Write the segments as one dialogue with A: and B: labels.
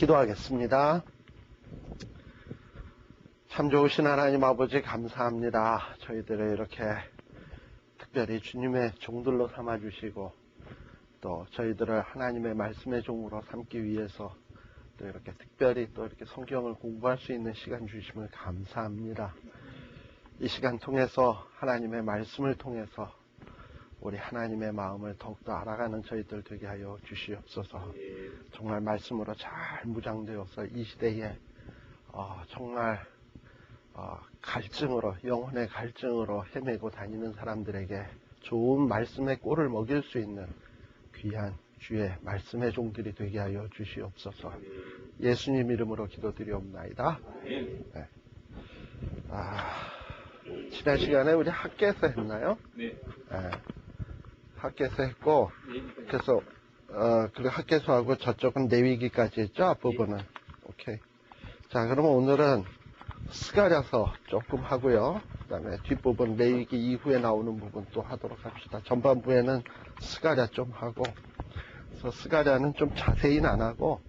A: 기도하겠습니다. 참 좋으신 하나님 아버지 감사합니다. 저희들을 이렇게 특별히 주님의 종들로 삼아주시고 또 저희들을 하나님의 말씀의 종으로 삼기 위해서 또 이렇게 특별히 또 이렇게 성경을 공부할 수 있는 시간 주심을 감사합니다. 이 시간 통해서 하나님의 말씀을 통해서 우리 하나님의 마음을 더욱더 알아가는 저희들 되게 하여 주시옵소서. 정말 말씀으로 잘 무장되어서 이 시대에 정말 갈증으로, 영혼의 갈증으로 헤매고 다니는 사람들에게 좋은 말씀의 꼴을 먹일 수 있는 귀한 주의 말씀의 종들이 되게 하여 주시옵소서. 예수님 이름으로 기도드리옵나이다. 네. 지난 시간에 우리 학계에서 했나요?
B: 네.
A: 네. 학계에서 했고, 그래서 그리고 학계서하고 저쪽은 내위기까지 했죠? 앞부분은. 오케이. 자, 그러면 오늘은 스가랴서 조금 하고요. 그 다음에 뒷부분 레위기 이후에 나오는 부분 또 하도록 합시다. 전반부에는 스가랴 좀 하고, 그래서 스가랴는 좀 자세히는 안 하고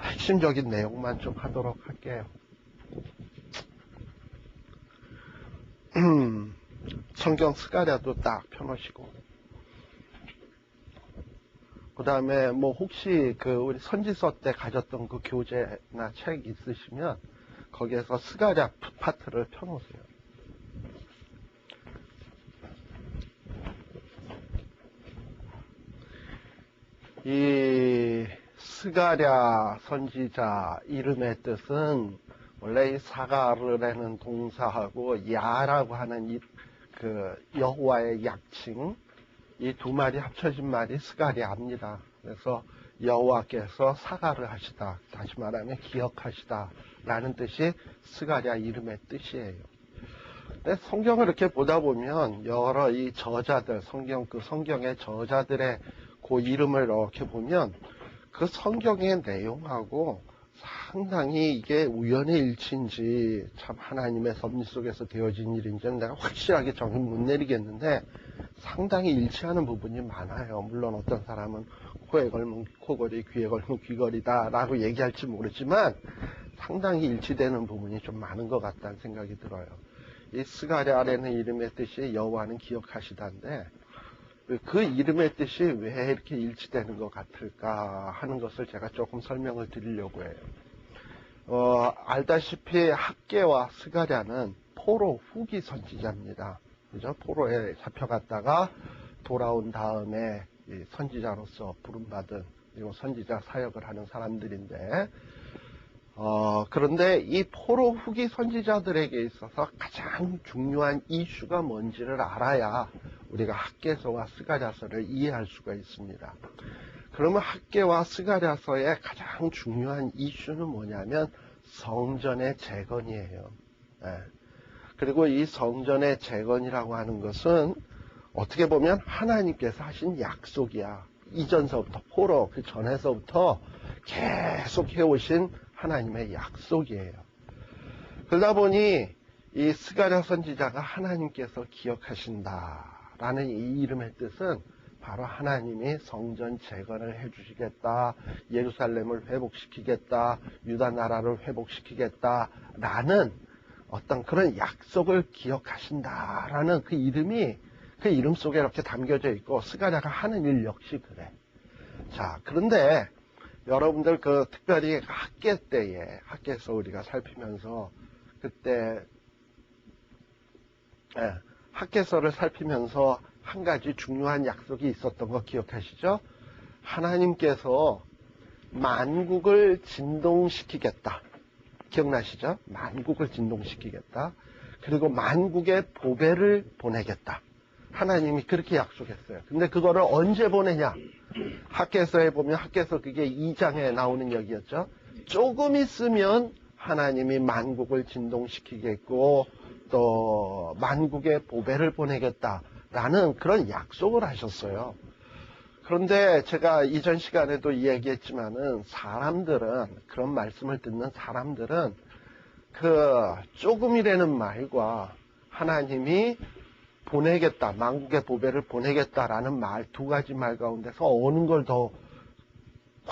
A: 핵심적인 내용만 좀 하도록 할게요. 성경 스가랴도 딱 펴놓으시고, 그 다음에 뭐 혹시 우리 선지서 때 가졌던 그 교재나 책 있으시면 거기에서 스가랴 파트를 펴놓으세요. 이 스가랴 선지자 이름의 뜻은 원래 이 사가르라는 동사하고 야라고 하는 여호와의 약칭, 이 두 말이 합쳐진 말이 스가랴입니다. 그래서 여호와께서 사가를 하시다, 다시 말하면 기억하시다 라는 뜻이 스가랴 이름의 뜻이에요. 근데 성경을 이렇게 보다 보면 여러 이 저자들, 성경의 저자들의 그 이름을 이렇게 보면 그 성경의 내용하고 상당히 이게 우연의 일치인지 참 하나님의 섭리 속에서 되어진 일인지는 내가 확실하게 정의 못 내리겠는데 상당히 일치하는 부분이 많아요. 물론 어떤 사람은 코에 걸면 코걸이, 귀에 걸면 귀걸이다 라고 얘기할지 모르지만 상당히 일치되는 부분이 좀 많은 것 같다는 생각이 들어요. 이 스가랴라는 이름의 뜻이 여호와는 기억하시다인데 그 이름의 뜻이 왜 이렇게 일치되는 것 같을까 하는 것을 제가 조금 설명을 드리려고 해요. 알다시피 학계와 스가랴는 포로 후기 선지자입니다. 그죠? 포로에 잡혀갔다가 돌아온 다음에 선지자로서 부름받은, 그리고 선지자 사역을 하는 사람들인데, 그런데 이 포로 후기 선지자들에게 있어서 가장 중요한 이슈가 뭔지를 알아야 우리가 학계서와 스가랴서를 이해할 수가 있습니다. 그러면 학계와 스가랴서의 가장 중요한 이슈는 뭐냐면 성전의 재건이에요. 네. 그리고 이 성전의 재건이라고 하는 것은 어떻게 보면 하나님께서 하신 약속이야. 이전서부터, 포로 그 전에서부터 계속 해오신 하나님의 약속이에요. 그러다 보니 이 스가랴 선지자가 하나님께서 기억하신다라는 이 이름의 뜻은 바로 하나님이 성전 재건을 해주시겠다, 예루살렘을 회복시키겠다, 유다 나라를 회복시키겠다라는 어떤 그런 약속을 기억하신다라는 그 이름이 그 이름 속에 이렇게 담겨져 있고, 스가랴가 하는 일 역시 그래. 자, 그런데 여러분들 특별히 학계 때에, 학계에서 우리가 살피면서 그때 학계서를 살피면서 한 가지 중요한 약속이 있었던 거 기억하시죠? 하나님께서 만국을 진동시키겠다. 기억나시죠? 만국을 진동시키겠다. 그리고 만국의 보배를 보내겠다. 하나님이 그렇게 약속했어요. 근데 그거를 언제 보내냐? 학계서에 보면, 학계서 그게 2장에 나오는 얘기였죠. 조금 있으면 하나님이 만국을 진동시키겠고 또 만국의 보배를 보내겠다라는 그런 약속을 하셨어요. 그런데 제가 이전 시간에도 이야기했지만은 그런 말씀을 듣는 사람들은 조금이라는 말과 하나님이 보내겠다, 만국의 보배를 보내겠다라는 말, 두 가지 말 가운데서 어느 걸 더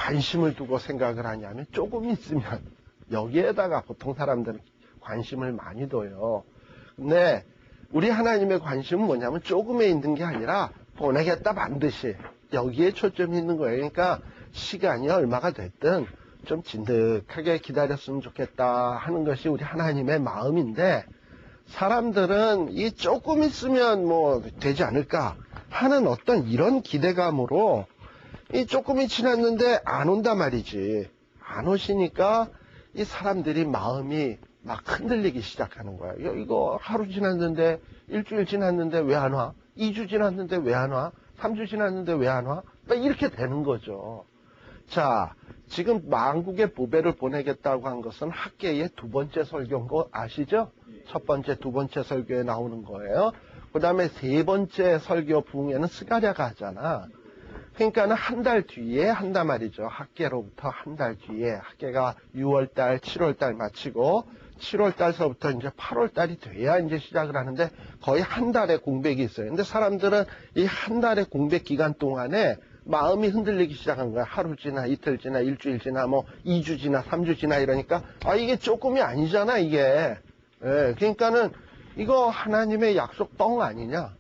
A: 관심을 두고 생각을 하냐면 조금 있으면 여기에다가 보통 사람들은 관심을 많이 둬요. 근데 우리 하나님의 관심은 뭐냐면 조금에 있는 게 아니라 보내겠다 반드시 여기에 초점이 있는 거예요. 그러니까 시간이 얼마가 됐든 좀 진득하게 기다렸으면 좋겠다 하는 것이 우리 하나님의 마음인데, 사람들은 이 조금 있으면 뭐 되지 않을까 하는 어떤 이런 기대감으로 이 조금이 지났는데 안 온단 말이지. 안 오시니까 이 사람들이 마음이 막 흔들리기 시작하는 거야. 이거 하루 지났는데, 일주일 지났는데 왜 안 와? 2주 지났는데 왜 안 와? 3주 지났는데 왜 안 와? 이렇게 되는 거죠. 자, 지금 만국의 보배를 보내겠다고 한 것은 학계의 두 번째 설교인 거 아시죠? 첫 번째, 두 번째 설교에 나오는 거예요. 그 다음에 세 번째 설교 부흥에는 스가랴가 하잖아. 그러니까는 한 달 뒤에 한단 말이죠. 학계로부터 한 달 뒤에, 학계가 6월달, 7월달 마치고 7월달서부터 이제 8월달이 돼야 이제 시작을 하는데 거의 한 달의 공백이 있어요. 근데 사람들은 이 한 달의 공백 기간 동안에 마음이 흔들리기 시작한 거야. 하루 지나, 이틀 지나, 일주일 지나, 뭐 2주 지나, 3주 지나 이러니까 이게 조금이 아니잖아 이게. 예, 그러니까는 이거 하나님의 약속 뻥 아니냐?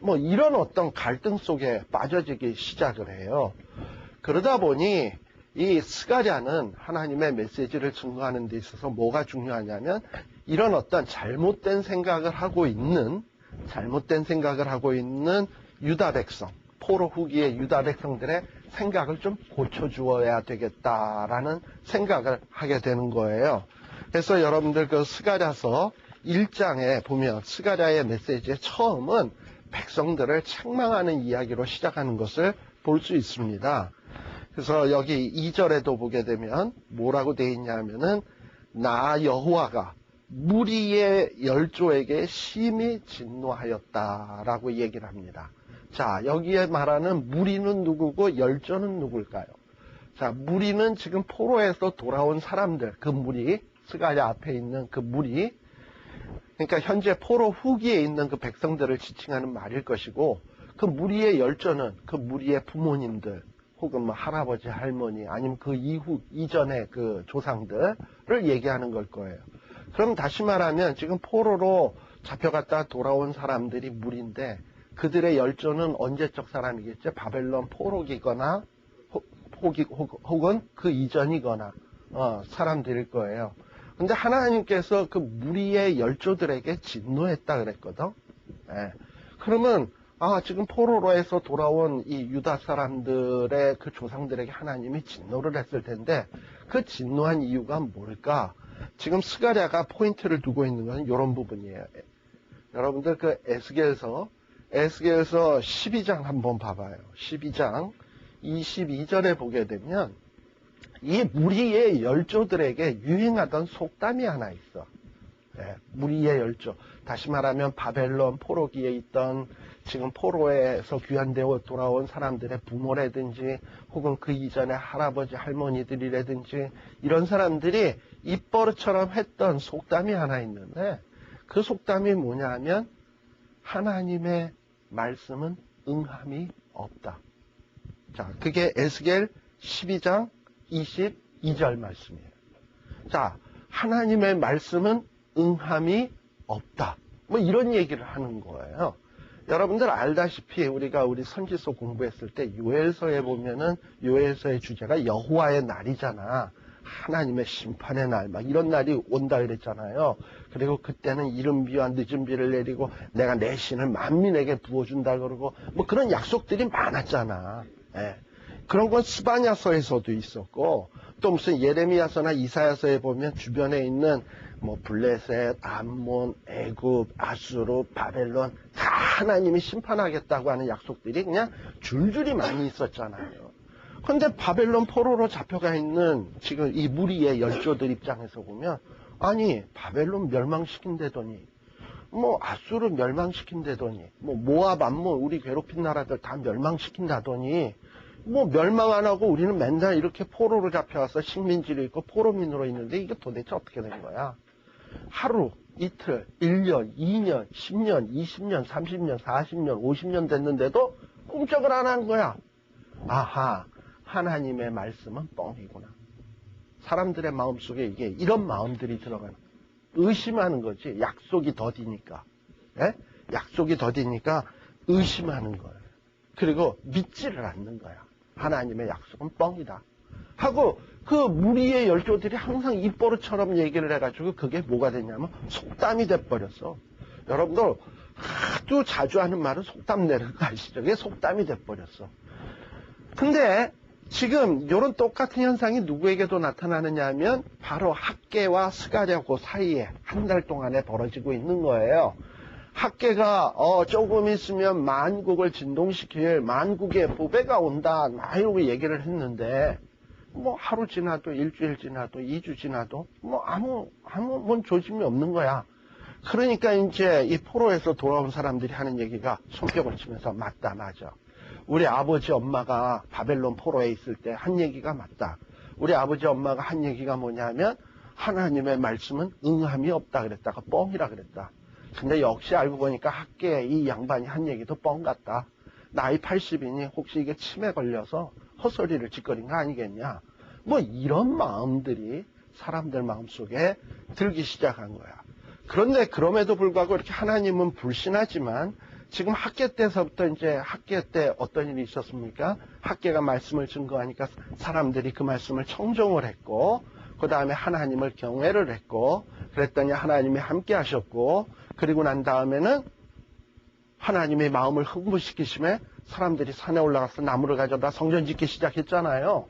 A: 뭐 이런 어떤 갈등 속에 빠져지기 시작을 해요. 그러다 보니 이 스가랴는 하나님의 메시지를 증거하는 데 있어서 뭐가 중요하냐면, 이런 어떤 잘못된 생각을 하고 있는 유다 백성, 포로 후기의 유다 백성들의 생각을 좀 고쳐주어야 되겠다라는 생각을 하게 되는 거예요. 그래서 여러분들 그 스가랴서 1장에 보면 스가랴의 메시지의 처음은 백성들을 책망하는 이야기로 시작하는 것을 볼 수 있습니다. 그래서 여기 2절에도 보게 되면 뭐라고 되어 있냐면은, 나 여호와가 무리의 열조에게 심히 진노하였다라고 얘기를 합니다. 자, 여기에 말하는 무리는 누구고 열조는 누굴까요? 자, 무리는 지금 포로에서 돌아온 사람들, 그 무리, 스가랴 앞에 있는 그 무리, 그러니까 현재 포로 후기에 있는 그 백성들을 지칭하는 말일 것이고, 그 무리의 열조는 그 무리의 부모님들, 혹은 뭐 할아버지, 할머니, 아니면 그 이전의 그 조상들을 얘기하는 걸 거예요. 그럼 다시 말하면 지금 포로로 잡혀갔다 돌아온 사람들이 무리인데, 그들의 열조는 언제적 사람이겠죠? 바벨론 포로기거나 혹은 그 이전이거나 사람들일 거예요. 근데 하나님께서 그 무리의 열조들에게 진노했다 그랬거든. 예. 그러면 지금 포로로에서 돌아온 이 유다 사람들의 그 조상들에게 하나님이 진노를 했을 텐데, 그 진노한 이유가 뭘까? 지금 스가랴가 포인트를 두고 있는 것은 이런 부분이에요. 여러분들 그 에스겔서 12장 한번 봐봐요. 12장 22절에 보게 되면 이 무리의 열조들에게 유행하던 속담이 하나 있어. 네, 무리의 열조. 다시 말하면 바벨론 포로기에 있던, 지금 포로에서 귀환되어 돌아온 사람들의 부모라든지 혹은 그 이전에 할아버지 할머니들이라든지 이런 사람들이 입버릇처럼 했던 속담이 하나 있는데, 그 속담이 뭐냐 하면, 하나님의 말씀은 응함이 없다. 자, 그게 에스겔 12장 22절 말씀이에요. 자, 하나님의 말씀은 응함이 없다. 뭐 이런 얘기를 하는 거예요. 여러분들 알다시피 우리 선지서 공부했을 때 요엘서에 보면은 요엘서의 주제가 여호와의 날이잖아. 하나님의 심판의 날, 막 이런 날이 온다 그랬잖아요. 그리고 그때는 이른 비와 늦은 비를 내리고 내가 내 신을 만민에게 부어준다 그러고 뭐 그런 약속들이 많았잖아. 예. 그런 건 스바냐서에서도 있었고, 또 무슨 예레미야서나 이사야서에 보면 주변에 있는 뭐 블레셋, 암몬, 애굽, 아수르, 바벨론 다 하나님이 심판하겠다고 하는 약속들이 그냥 줄줄이 많이 있었잖아요. 그런데 바벨론 포로로 잡혀가 있는 지금 이 무리의 열조들 입장에서 보면, 아니 바벨론 멸망시킨다더니, 뭐 아수르 멸망시킨다더니, 뭐 모압, 암몬 우리 괴롭힌 나라들 다 멸망시킨다더니, 뭐 멸망 안 하고 우리는 맨날 이렇게 포로로 잡혀와서 식민지로 있고 포로민으로 있는데 이게 도대체 어떻게 된 거야? 하루, 이틀, 1년, 2년, 10년, 20년, 30년, 40년, 50년 됐는데도 꿈쩍을 안 한 거야. 아하, 하나님의 말씀은 뻥이구나. 사람들의 마음속에 이게 이런 마음들이 들어가는, 의심하는 거지. 약속이 더디니까. 예? 약속이 더디니까 의심하는 거예요. 그리고 믿지를 않는 거야. 하나님의 약속은 뻥이다 하고, 그 무리의 열조들이 항상 입버릇처럼 얘기를 해가지고 그게 뭐가 됐냐면 속담이 돼버렸어. 여러분들 하도 자주 하는 말은 속담 내는 거 아시죠? 그게 속담이 돼버렸어. 근데 지금 이런 똑같은 현상이 누구에게도 나타나느냐 하면 바로 학개와 스가랴 그 사이에 한 달 동안에 벌어지고 있는 거예요. 학개가 조금 있으면 만국을 진동시킬 만국의 보배가 온다 막 이러고 얘기를 했는데, 뭐 하루 지나도 일주일 지나도 2주 지나도 뭐 아무 조짐이 없는 거야. 그러니까 이제 이 포로에서 돌아온 사람들이 하는 얘기가 손뼉을 치면서 맞다, 맞아. 우리 아버지 엄마가 바벨론 포로에 있을 때 한 얘기가 맞다. 우리 아버지 엄마가 한 얘기가 뭐냐면 하나님의 말씀은 응함이 없다 그랬다가 뻥이라 그랬다. 근데 역시 알고 보니까 학계에 이 양반이 한 얘기도 뻥 같다. 나이 80이니 혹시 이게 치매 걸려서 헛소리를 짓거린 거 아니겠냐. 뭐 이런 마음들이 사람들 마음속에 들기 시작한 거야. 그런데 그럼에도 불구하고 이렇게 하나님은 불신하지만 지금 학계 때서부터 이제 학계 때 어떤 일이 있었습니까? 학계가 말씀을 증거하니까 사람들이 그 말씀을 청종을 했고, 그 다음에 하나님을 경외를 했고, 그랬더니 하나님이 함께 하셨고, 그리고 난 다음에는 하나님의 마음을 흥분시키심에 사람들이 산에 올라가서 나무를 가져다 성전 짓기 시작했잖아요.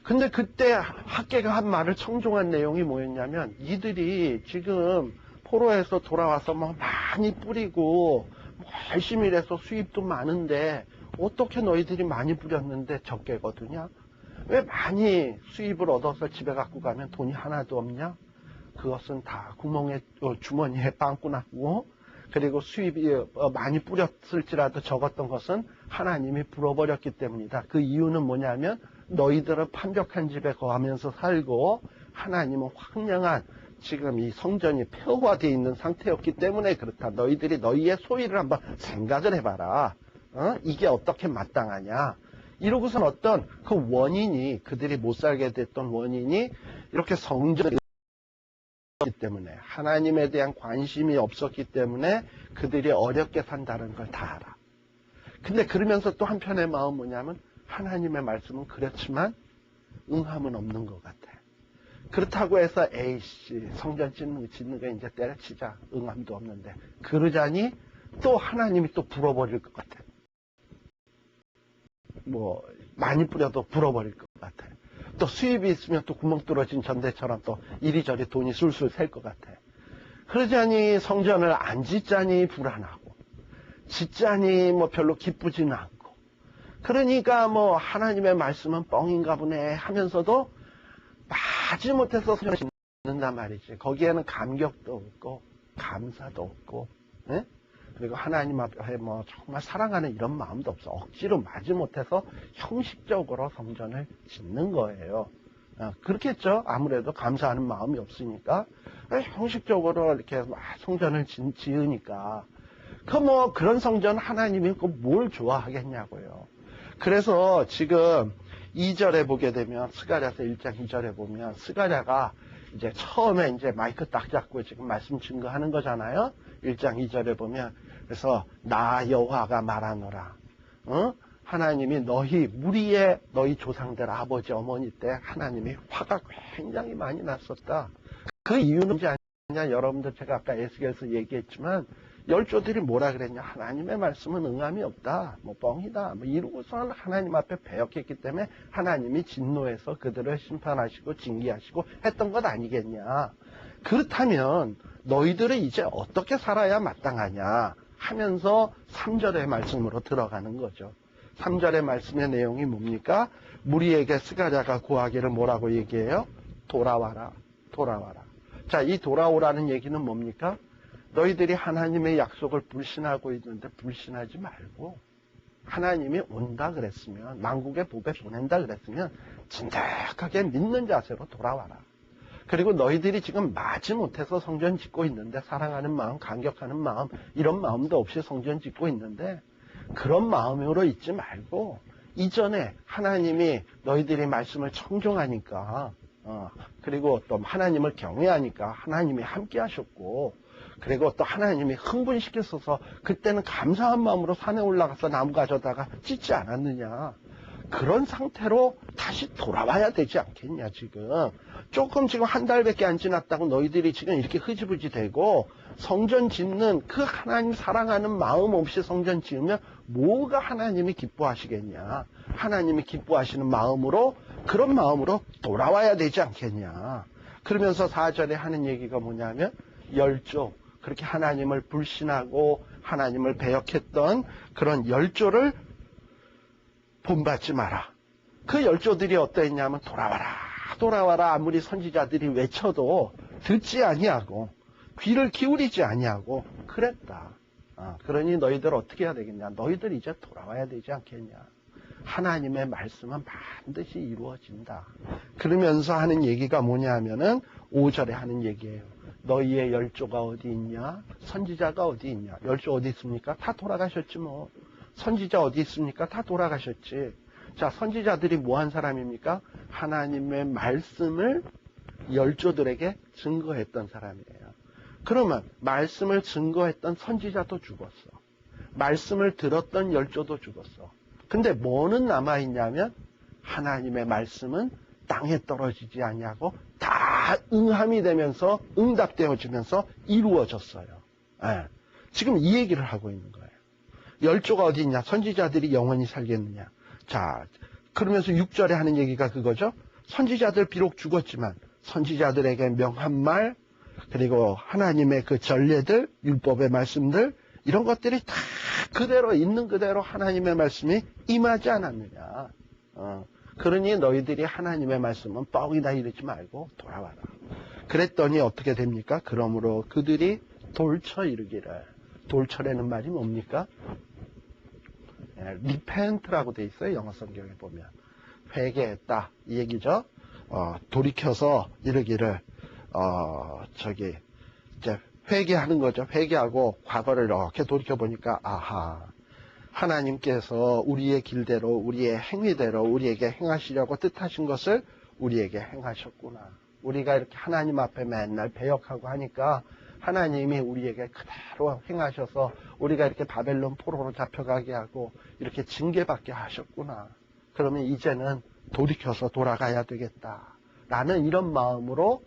A: 근데 그때 학계가 한 말을 청종한 내용이 뭐였냐면, 이들이 지금 포로에서 돌아와서 뭐 많이 뿌리고 열심히 일해서 수입도 많은데 어떻게 너희들이 많이 뿌렸는데 적게 거두냐? 왜 많이 수입을 얻어서 집에 갖고 가면 돈이 하나도 없냐? 그것은 다 구멍에 주머니에 빵꾸났고, 그리고 수입이 많이 뿌렸을지라도 적었던 것은 하나님이 불어버렸기 때문이다. 그 이유는 뭐냐면 너희들은 판벽한 집에 거하면서 살고 하나님은 황량한 지금 이 성전이 폐허화되어 있는 상태였기 때문에 그렇다. 너희들이 너희의 소위를 한번 생각을 해봐라. 이게 어떻게 마땅하냐. 이러고선 어떤 그 원인이, 그들이 못 살게 됐던 원인이 이렇게 성전이 없기 때문에, 하나님에 대한 관심이 없었기 때문에 그들이 어렵게 산다는 걸 다 알아. 근데 그러면서 또 한편의 마음은 뭐냐면 하나님의 말씀은 그렇지만 응함은 없는 것 같아. 그렇다고 해서 에이씨 성전 짓는 거 이제 때려치자. 응함도 없는데. 그러자니 또 하나님이 또 불어버릴 것 같아. 뭐 많이 뿌려도 불어버릴 것 같아. 또 수입이 있으면 또 구멍 뚫어진 전대처럼 또 이리저리 돈이 술술 셀 것 같아. 그러자니 성전을 안 짓자니 불안하고, 짓자니 뭐 별로 기쁘지는 않고, 그러니까 뭐 하나님의 말씀은 뻥인가 보네 하면서도 마지못해서 성전을 짓는단 말이지. 거기에는 감격도 없고 감사도 없고, 예? 그리고 하나님 앞에 뭐 정말 사랑하는 이런 마음도 없어. 억지로 마지못해서 형식적으로 성전을 짓는 거예요. 그렇겠죠. 아무래도 감사하는 마음이 없으니까 형식적으로 이렇게 성전을 지으니까. 뭐 그런 성전 하나님이 뭘 좋아하겠냐고요. 그래서 지금 2절에 보게 되면, 스가랴서 1장 2절에 보면 스가랴가 이제 처음에 이제 마이크 딱 잡고 지금 말씀 증거하는 거잖아요. 1장 2절에 보면, 그래서 나 여호와가 말하노라. 하나님이 무리의 너희 조상들 아버지 어머니 때 하나님이 화가 굉장히 많이 났었다. 그 이유는 뭔지 아냐? 여러분들 제가 아까 에스겔에서 얘기했지만 열조들이 뭐라 그랬냐? 하나님의 말씀은 응함이 없다. 뭐 뻥이다. 뭐 이러고서 하나님 앞에 배역했기 때문에 하나님이 진노해서 그들을 심판하시고 징계하시고 했던 것 아니겠냐? 그렇다면 너희들은 이제 어떻게 살아야 마땅하냐? 하면서 3절의 말씀으로 들어가는 거죠. 3절의 말씀의 내용이 뭡니까? 무리에게 스가랴가 구하기를 뭐라고 얘기해요? 돌아와라. 돌아와라. 자, 이 돌아오라는 얘기는 뭡니까? 너희들이 하나님의 약속을 불신하고 있는데 불신하지 말고, 하나님이 온다 그랬으면, 만국의 복에 보낸다 그랬으면 진득하게 믿는 자세로 돌아와라. 그리고 너희들이 지금 마지못해서 성전 짓고 있는데, 사랑하는 마음, 감격하는 마음, 이런 마음도 없이 성전 짓고 있는데 그런 마음으로 있지 말고 이전에 하나님이 너희들이 말씀을 청종하니까, 그리고 또 하나님을 경외하니까 하나님이 함께 하셨고, 그리고 또 하나님이 흥분시켰어서 그때는 감사한 마음으로 산에 올라가서 나무 가져다가 찢지 않았느냐. 그런 상태로 다시 돌아와야 되지 않겠냐, 지금. 조금 지금 한 달밖에 안 지났다고 너희들이 지금 이렇게 흐지부지 되고 성전 짓는 그 하나님 사랑하는 마음 없이 성전 지으면 뭐가 하나님이 기뻐하시겠냐. 하나님이 기뻐하시는 마음으로, 그런 마음으로 돌아와야 되지 않겠냐. 그러면서 4절에 하는 얘기가 뭐냐면 열조, 그렇게 하나님을 불신하고 하나님을 배역했던 그런 열조를 본받지 마라. 그 열조들이 어떠했냐면 돌아와라, 돌아와라. 아무리 선지자들이 외쳐도 듣지 아니하고 귀를 기울이지 아니하고 그랬다. 그러니 너희들 어떻게 해야 되겠냐. 너희들 이제 돌아와야 되지 않겠냐. 하나님의 말씀은 반드시 이루어진다. 그러면서 하는 얘기가 뭐냐 하면은 5절에 하는 얘기예요. 너희의 열조가 어디 있냐? 선지자가 어디 있냐? 열조 어디 있습니까? 다 돌아가셨지 뭐. 선지자 어디 있습니까? 다 돌아가셨지. 자, 선지자들이 뭐한 사람입니까? 하나님의 말씀을 열조들에게 증거했던 사람이에요. 그러면 말씀을 증거했던 선지자도 죽었어. 말씀을 들었던 열조도 죽었어. 근데 뭐는 남아있냐면 하나님의 말씀은 땅에 떨어지지 아니하고 다 응함이 되면서 응답되어지면서 이루어졌어요. 네. 지금 이 얘기를 하고 있는 거예요. 열조가 어디 있냐? 선지자들이 영원히 살겠느냐? 자, 그러면서 6절에 하는 얘기가 그거죠. 선지자들 비록 죽었지만 선지자들에게 명한 말, 그리고 하나님의 그 전례들, 율법의 말씀들, 이런 것들이 다 그대로 있는 그대로 하나님의 말씀이 임하지 않았느냐. 그러니 너희들이 하나님의 말씀은 뻥이다 이러지 말고 돌아와라. 그랬더니 어떻게 됩니까? 그러므로 그들이 돌쳐 이르기를. 돌쳐라는 말이 뭡니까? 리펜트라고 돼 있어요. 영어 성경에 보면. 회개했다. 이 얘기죠. 돌이켜서 이르기를, 이제 회개하는 거죠. 회개하고 과거를 이렇게 돌이켜보니까, 아하. 하나님께서 우리의 길대로, 우리의 행위대로 우리에게 행하시려고 뜻하신 것을 우리에게 행하셨구나. 우리가 이렇게 하나님 앞에 맨날 배역하고 하니까 하나님이 우리에게 그대로 행하셔서 우리가 이렇게 바벨론 포로로 잡혀가게 하고 이렇게 징계받게 하셨구나. 그러면 이제는 돌이켜서 돌아가야 되겠다. 라는 이런 마음으로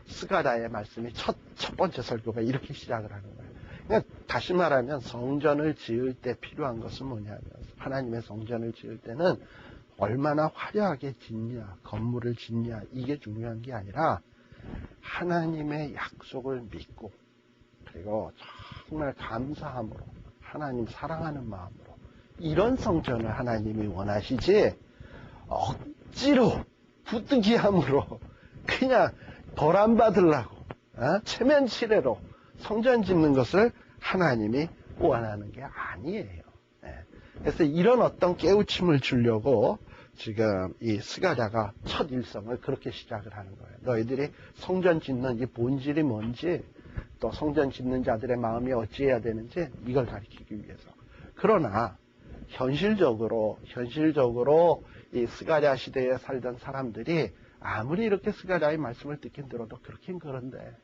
A: 스가랴의 말씀이 첫 번째 설교가 이렇게 시작을 하는 거예요. 그러니까 다시 말하면 성전을 지을 때 필요한 것은 뭐냐면 하나님의 성전을 지을 때는 얼마나 화려하게 짓냐, 건물을 짓냐, 이게 중요한 게 아니라 하나님의 약속을 믿고 그리고 정말 감사함으로 하나님 사랑하는 마음으로 이런 성전을 하나님이 원하시지 억지로 부득이함으로 그냥 벌 안 받으려고 체면치레로 성전 짓는 것을 하나님이 원하는 게 아니에요. 그래서 이런 어떤 깨우침을 주려고 지금 이 스가랴가 첫 일성을 그렇게 시작을 하는 거예요. 너희들이 성전 짓는 이 본질이 뭔지 또 성전 짓는 자들의 마음이 어찌해야 되는지 이걸 가르치기 위해서. 그러나 현실적으로 이 스가랴 시대에 살던 사람들이 아무리 이렇게 스가랴의 말씀을 듣긴 들어도 그렇긴 그런데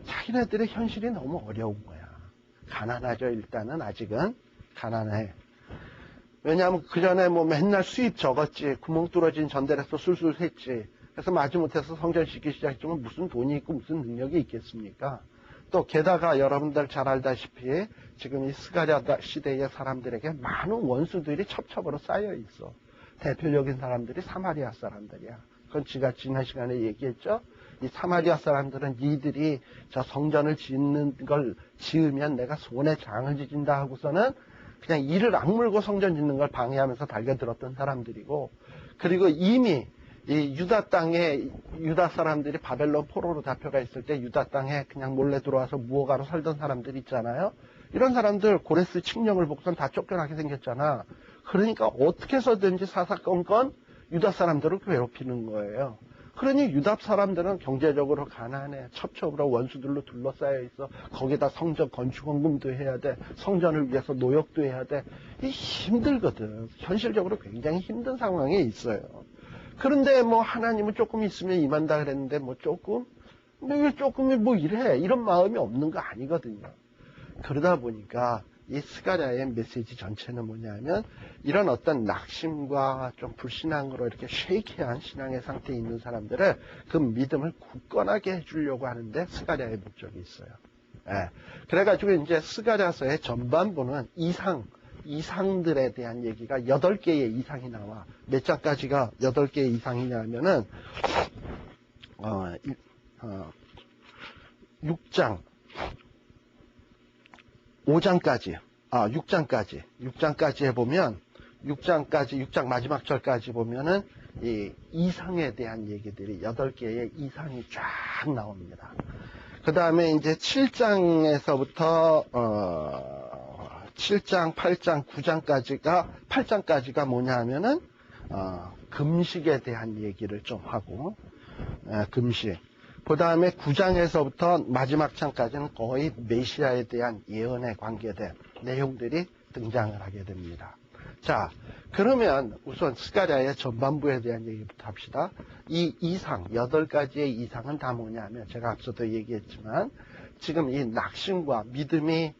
A: 자기네들의 현실이 너무 어려운 거야. 가난하죠. 일단은 아직은 가난해. 왜냐하면 그 전에 뭐 맨날 수입 적었지, 구멍 뚫어진 전대에서 술술 샜지. 그래서 마지못해서 성전 짓기 시작했지만 무슨 돈이 있고 무슨 능력이 있겠습니까? 또 게다가 여러분들 잘 알다시피 지금 이 스가랴 시대의 사람들에게 많은 원수들이 첩첩으로 쌓여 있어. 대표적인 사람들이 사마리아 사람들이야. 그건 제가 지난 시간에 얘기했죠. 이 사마리아 사람들은 니들이 저 성전을 짓는 걸 지으면 내가 손에 장을 지진다 하고서는 그냥 이를 악물고 성전 짓는 걸 방해하면서 달겨들었던 사람들이고, 그리고 이미 이 유다 땅에 유다 사람들이 바벨론 포로로 잡혀가 있을 때 유다 땅에 그냥 몰래 들어와서 무허가로 살던 사람들 있잖아요. 이런 사람들 고레스 칙령을 복선 다 쫓겨나게 생겼잖아. 그러니까 어떻게 해서든지 사사건건 유다 사람들을 괴롭히는 거예요. 그러니 유답 사람들은 경제적으로 가난해. 첩첩으로 원수들로 둘러싸여 있어. 거기다 성전 건축원금도 해야 돼. 성전을 위해서 노역도 해야 돼. 이 힘들거든. 현실적으로 굉장히 힘든 상황에 있어요. 그런데 뭐 하나님은 조금 있으면 임한다 그랬는데 뭐 조금? 왜 조금이 뭐 이래? 이런 마음이 없는 거 아니거든요. 그러다 보니까 이 스가랴의 메시지 전체는 뭐냐면 이런 어떤 낙심과 좀 불신앙으로 이렇게 쉐이키한 신앙의 상태에 있는 사람들을 그 믿음을 굳건하게 해주려고 하는데 스가랴의 목적이 있어요. 예. 그래가지고 이제 스가랴서의 전반부는 이상들에 대한 얘기가 8개의 이상이 나와. 몇 장까지가 8개의 이상이냐 하면은 6장 6장까지 해보면 6장 마지막 절까지 보면은 이 이상에 대한 얘기들이 8개의 이상이 쫙 나옵니다. 그 다음에 이제 7장에서부터 7장, 8장, 8장까지가 뭐냐 하면은 금식에 대한 얘기를 좀 하고 금식. 그 다음에 9장에서부터 마지막 장까지는 거의 메시아에 대한 예언에 관계된 내용들이 등장을 하게 됩니다. 자, 그러면 우선 스가랴의 전반부에 대한 얘기부터 합시다. 이 이상, 8가지의 이상은 다 뭐냐면 제가 앞서도 얘기했지만 지금 이 낙심과 믿음이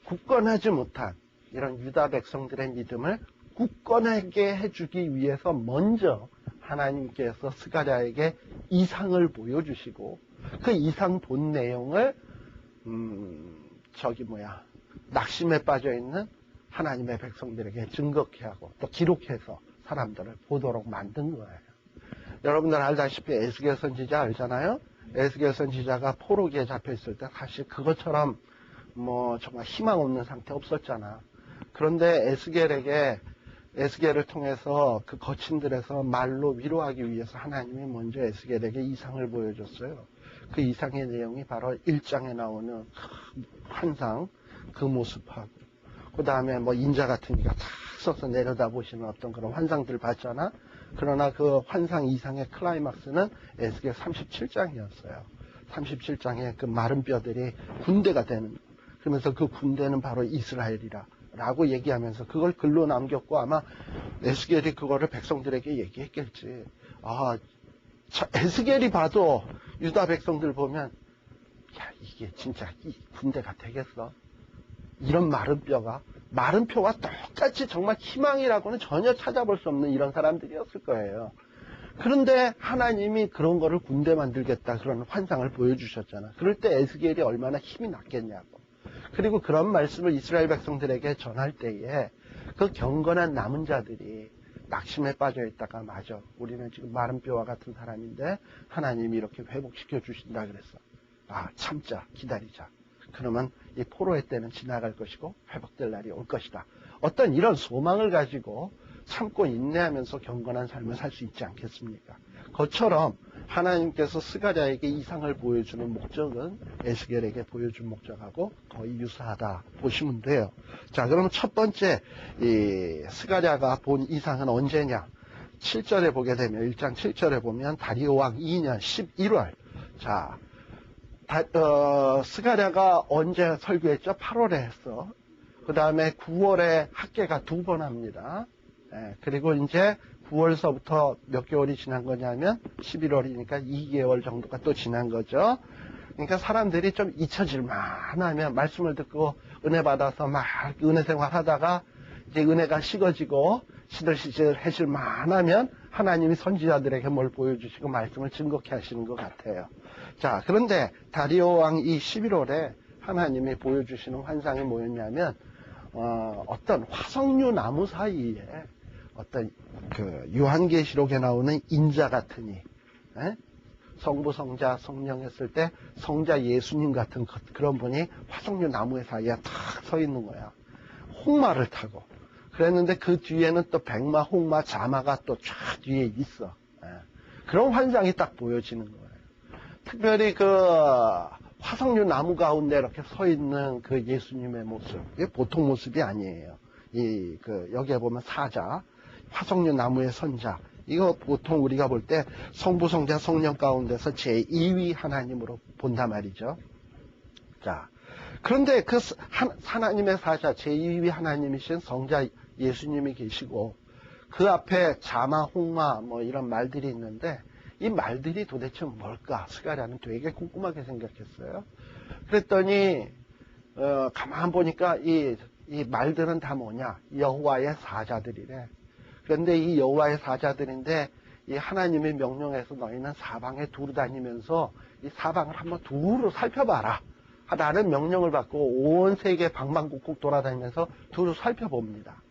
A: 굳건하지 못한 이런 유다 백성들의 믿음을 굳건하게 해주기 위해서 먼저 하나님께서 스가랴에게 이상을 보여주시고 그 이상 본 내용을 낙심에 빠져있는 하나님의 백성들에게 증거케 하고 또 기록해서 사람들을 보도록 만든 거예요. 여러분들 알다시피 에스겔 선지자 알잖아요. 에스겔 선지자가 포로기에 잡혀있을 때 사실 그것처럼 뭐 정말 희망 없는 상태 없었잖아. 그런데 에스겔을 통해서 그 거친들에서 말로 위로하기 위해서 하나님이 먼저 에스겔에게 이상을 보여줬어요. 그 이상의 내용이 바로 1장에 나오는 환상, 그 모습하고 그 다음에 뭐 인자 같은 이가 탁 서서 내려다보시는 어떤 그런 환상들 봤잖아. 그러나 그 환상 이상의 클라이막스는 에스겔 37장이었어요. 37장에 그 마른 뼈들이 군대가 되는, 그러면서 그 군대는 바로 이스라엘이라 라고 얘기하면서 그걸 글로 남겼고 아마 에스겔이 그거를 백성들에게 얘기했겠지. 에스겔이 봐도 유다 백성들 보면 야, 이게 진짜 이 군대가 되겠어? 이런 마른 뼈와 똑같이 정말 희망이라고는 전혀 찾아볼 수 없는 이런 사람들이었을 거예요. 그런데 하나님이 그런 거를 군대 만들겠다 그런 환상을 보여주셨잖아. 그럴 때 에스겔이 얼마나 힘이 났겠냐고. 그리고 그런 말씀을 이스라엘 백성들에게 전할 때에 그 경건한 남은 자들이 낙심에 빠져 있다가 맞아. 우리는 지금 마른 뼈와 같은 사람인데 하나님이 이렇게 회복시켜 주신다 그랬어. 참자, 기다리자. 그러면 이 포로의 때는 지나갈 것이고 회복될 날이 올 것이다. 어떤 이런 소망을 가지고 참고 인내하면서 경건한 삶을 살 수 있지 않겠습니까? 그것처럼 하나님께서 스가랴에게 이상을 보여주는 목적은 에스겔에게 보여준 목적하고 거의 유사하다 보시면 돼요. 자, 그러면 첫 번째 이 스가랴가 본 이상은 언제냐? 7절에 보게 되면 1장 7절에 보면 다리오 왕 2년 11월. 자, 스가랴가 언제 설교했죠? 8월에 했어. 그 다음에 9월에 학계가 2번 합니다. 그리고 이제 9월서부터 몇 개월이 지난 거냐면 11월이니까 2개월 정도가 또 지난 거죠. 그러니까 사람들이 좀 잊혀질 만하면 말씀을 듣고 은혜 받아서 막 은혜 생활 하다가 이제 은혜가 식어지고 시들시들해질 만하면 하나님이 선지자들에게 뭘 보여주시고 말씀을 증거케 하시는 것 같아요. 자, 그런데 다리오 왕이 11월에 하나님이 보여주시는 환상이 뭐였냐면 어떤 화석류 나무 사이에 어떤 그 요한계시록에 나오는 인자 같으니 성부, 성자, 성령 했을 때 성자 예수님 같은 그런 분이 화석류 나무의 사이에 탁 서 있는 거야. 홍마를 타고. 그랬는데 그 뒤에는 또 백마, 홍마, 자마가 또 쫙 뒤에 있어. 그런 환상이 딱 보여지는 거예요. 특별히 그 화석류 나무 가운데 이렇게 서 있는 그 예수님의 모습, 이게 보통 모습이 아니에요. 여기에 보면 사자, 화석류 나무의 선자, 이거 보통 우리가 볼 때 성부, 성자, 성령 가운데서 제2위 하나님으로 본단 말이죠. 자, 그런데 그 하나님의 사자, 제2위 하나님이신 성자 예수님이 계시고 그 앞에 자마, 홍마 뭐 이런 말들이 있는데 이 말들이 도대체 뭘까? 스가랴는 되게 궁금하게 생각했어요. 그랬더니 가만 보니까 이 말들은 다 뭐냐? 여호와의 사자들이래. 그런데 이 여호와의 사자들인데 이 하나님의 명령에서 너희는 사방에 두루 다니면서 이 사방을 한번 두루 살펴봐라 라는 명령을 받고 온 세계 방방곡곡 돌아다니면서 두루 살펴봅니다.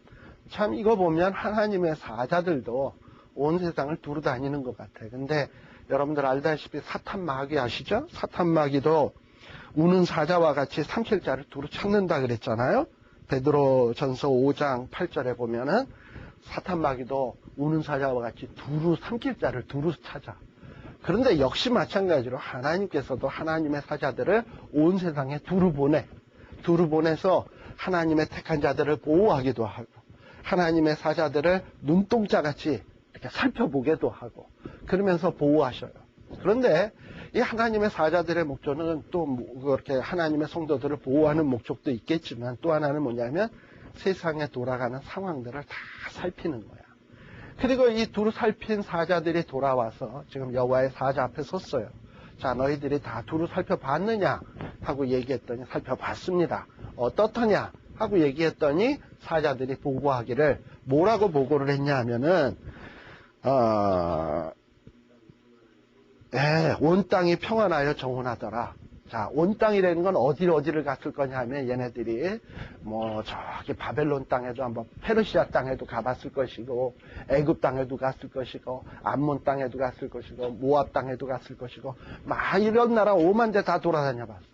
A: 참 이거 보면 하나님의 사자들도 온 세상을 두루 다니는 것 같아요. 근데 여러분들 알다시피 사탄 마귀 아시죠? 사탄 마귀도 우는 사자와 같이 삼킬 자를 두루 찾는다 그랬잖아요. 베드로 전서 5장 8절에 보면은 사탄 마귀도 우는 사자와 같이 두루 삼킬 자를 두루 찾아. 그런데 역시 마찬가지로 하나님께서도 하나님의 사자들을 온 세상에 두루 보내서 하나님의 택한 자들을 보호하기도 하고 하나님의 사자들을 눈동자같이 이렇게 살펴보게도 하고 그러면서 보호하셔요. 그런데 이 하나님의 사자들의 목적은 또 그렇게 하나님의 성도들을 보호하는 목적도 있겠지만 또 하나는 뭐냐면 세상에 돌아가는 상황들을 다 살피는 거야. 그리고 이 두루 살핀 사자들이 돌아와서 지금 여호와의 사자 앞에 섰어요. 자, 너희들이 다 두루 살펴봤느냐 하고 얘기했더니 살펴봤습니다. 어떻더냐 하고 얘기했더니 사자들이 보고하기를 뭐라고 보고를 했냐 하면은 온 땅이 평안하여 정원하더라. 자, 온 땅이라는 건 어디를 갔을 거냐 하면 얘네들이 뭐 저기 바벨론 땅에도 한번 페르시아 땅에도 가봤을 것이고 애굽 땅에도 갔을 것이고 암몬 땅에도 갔을 것이고 모압 땅에도 갔을 것이고 막 이런 나라 5만 대 다 돌아다녀 봤어.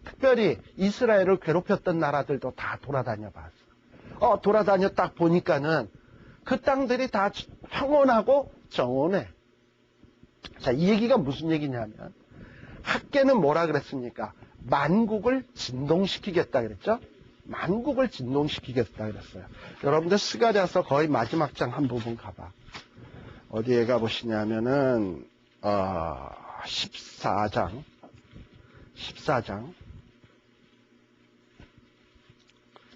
A: 특별히 이스라엘을 괴롭혔던 나라들도 다 돌아다녀 봤어. 돌아다녀 딱 보니까는 그 땅들이 다 평온하고 정원해. 자, 이 얘기가 무슨 얘기냐면 학계는 뭐라 그랬습니까? 만국을 진동시키겠다 그랬죠? 만국을 진동시키겠다 그랬어요. 여러분들 스가랴서 거의 마지막 장 한 부분 가봐. 어디에 가보시냐면은 14장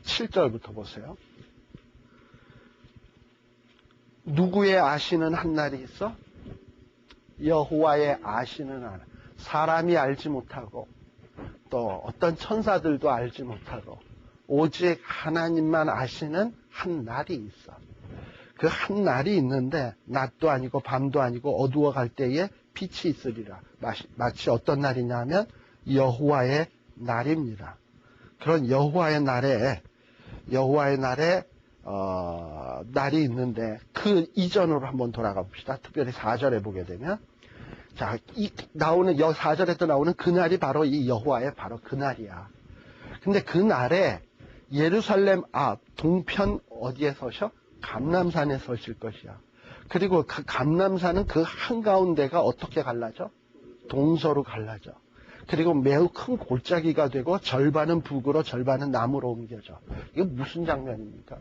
A: 7절부터 보세요. 누구의 아시는 한 날이 있어? 여호와의 아시는 한, 사람이 알지 못하고 또 어떤 천사들도 알지 못하고 오직 하나님만 아시는 한 날이 있어. 그 한 날이 있는데 낮도 아니고 밤도 아니고 어두워갈 때에 빛이 있으리라. 마치 어떤 날이냐 하면 여호와의 날입니다. 그런 여호와의 날에 날이 있는데 그 이전으로 한번 돌아가 봅시다. 특별히 4절에 보게 되면 자, 이 나오는 4절에도 나오는 그 날이 바로 이 여호와의 바로 그 날이야. 근데 그 날에 예루살렘 앞 동편 어디에 서셔? 감람산에 서실 것이야. 그리고 그 감람산은 그 한가운데가 어떻게 갈라져? 동서로 갈라져. 그리고 매우 큰 골짜기가 되고 절반은 북으로 절반은 남으로 옮겨져. 이게 무슨 장면입니까?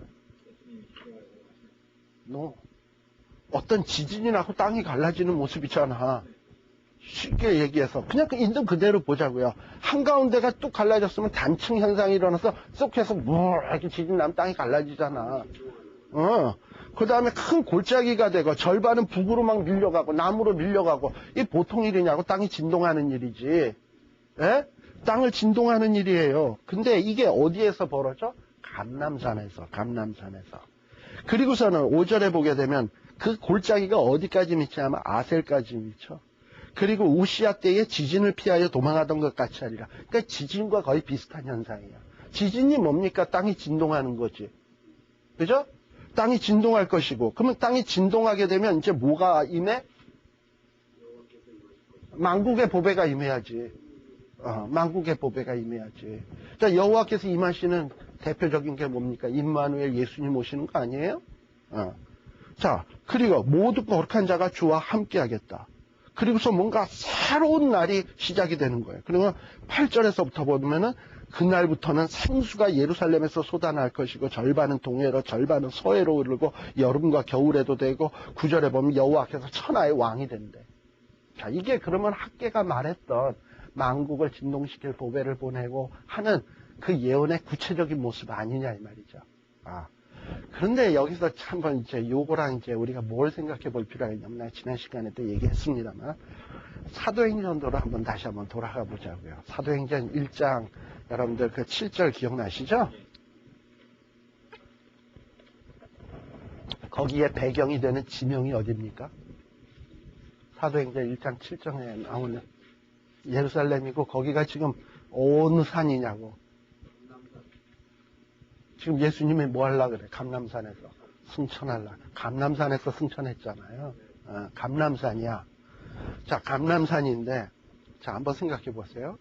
A: 어떤 지진이 나고 땅이 갈라지는 모습이잖아. 쉽게 얘기해서 그냥 있는 그대로 보자고요. 한가운데가 뚝 갈라졌으면 단층 현상이 일어나서 쏙 해서 이렇게 지진 나면 땅이 갈라지잖아. 그 다음에 큰 골짜기가 되고 절반은 북으로 막 밀려가고 남으로 밀려가고 이게 보통 일이냐고. 땅이 진동하는 일이지. 예? 땅을 진동하는 일이에요. 근데 이게 어디에서 벌어져? 감람산에서. 그리고서는 5절에 보게 되면 그 골짜기가 어디까지 미치냐면 아셀까지 미쳐. 그리고 우시아 때에 지진을 피하여 도망하던 것 같이 하리라. 그러니까 지진과 거의 비슷한 현상이야. 지진이 뭡니까? 땅이 진동하는 거지. 그죠? 땅이 진동할 것이고, 그러면 땅이 진동하게 되면 이제 뭐가 임해? 만국의 보배가 임해야지. 만국의 보배가 임해야지. 자, 여호와께서 임하시는 대표적인 게 뭡니까? 임마누엘 예수님 오시는 거 아니에요? 자, 그리고 모두 거룩한 자가 주와 함께 하겠다. 그리고서 뭔가 새로운 날이 시작이 되는 거예요. 그리고 8절에서부터 보면은 그날부터는 생수가 예루살렘에서 쏟아날 것이고 절반은 동해로 절반은 서해로 흐르고 여름과 겨울에도 되고 9절에 보면 여호와께서 천하의 왕이 된대. 자, 이게 그러면 학계가 말했던 만국을 진동시킬 보배를 보내고 하는 그 예언의 구체적인 모습 아니냐 이 말이죠. 그런데 여기서 한번 이제 요거랑 이제 우리가 뭘 생각해 볼 필요가 있냐면 지난 시간에도 얘기했습니다만 사도행전도로 한번 다시 한번 돌아가 보자고요. 사도행전 1장 여러분들 그 7절 기억나시죠? 거기에 배경이 되는 지명이 어디입니까? 사도행전 1장 7절에 나오는 예루살렘이고 거기가 지금 어느 산이냐고. 지금 예수님이 뭐 하려고 그래? 감람산에서 승천하려고. 감람산에서 승천했잖아요. 감람산이야. 자, 감람산인데 자, 한번 생각해 보세요.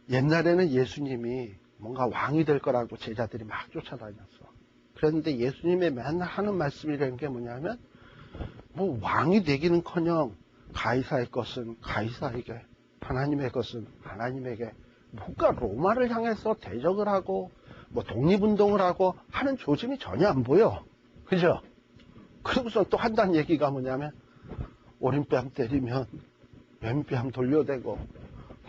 A: 옛날에는 예수님이 뭔가 왕이 될 거라고 제자들이 막 쫓아다녔어. 그런데 예수님의 맨날 하는 말씀이라는 게 뭐냐면 뭐 왕이 되기는커녕 가이사의 것은 가이사에게, 하나님의 것은 하나님에게, 뭐가 로마를 향해서 대적을 하고 뭐 독립운동을 하고 하는 조짐이 전혀 안 보여. 그죠? 그러고서 또 한다는 얘기가 뭐냐면 오른뺨 때리면 왼뺨 돌려대고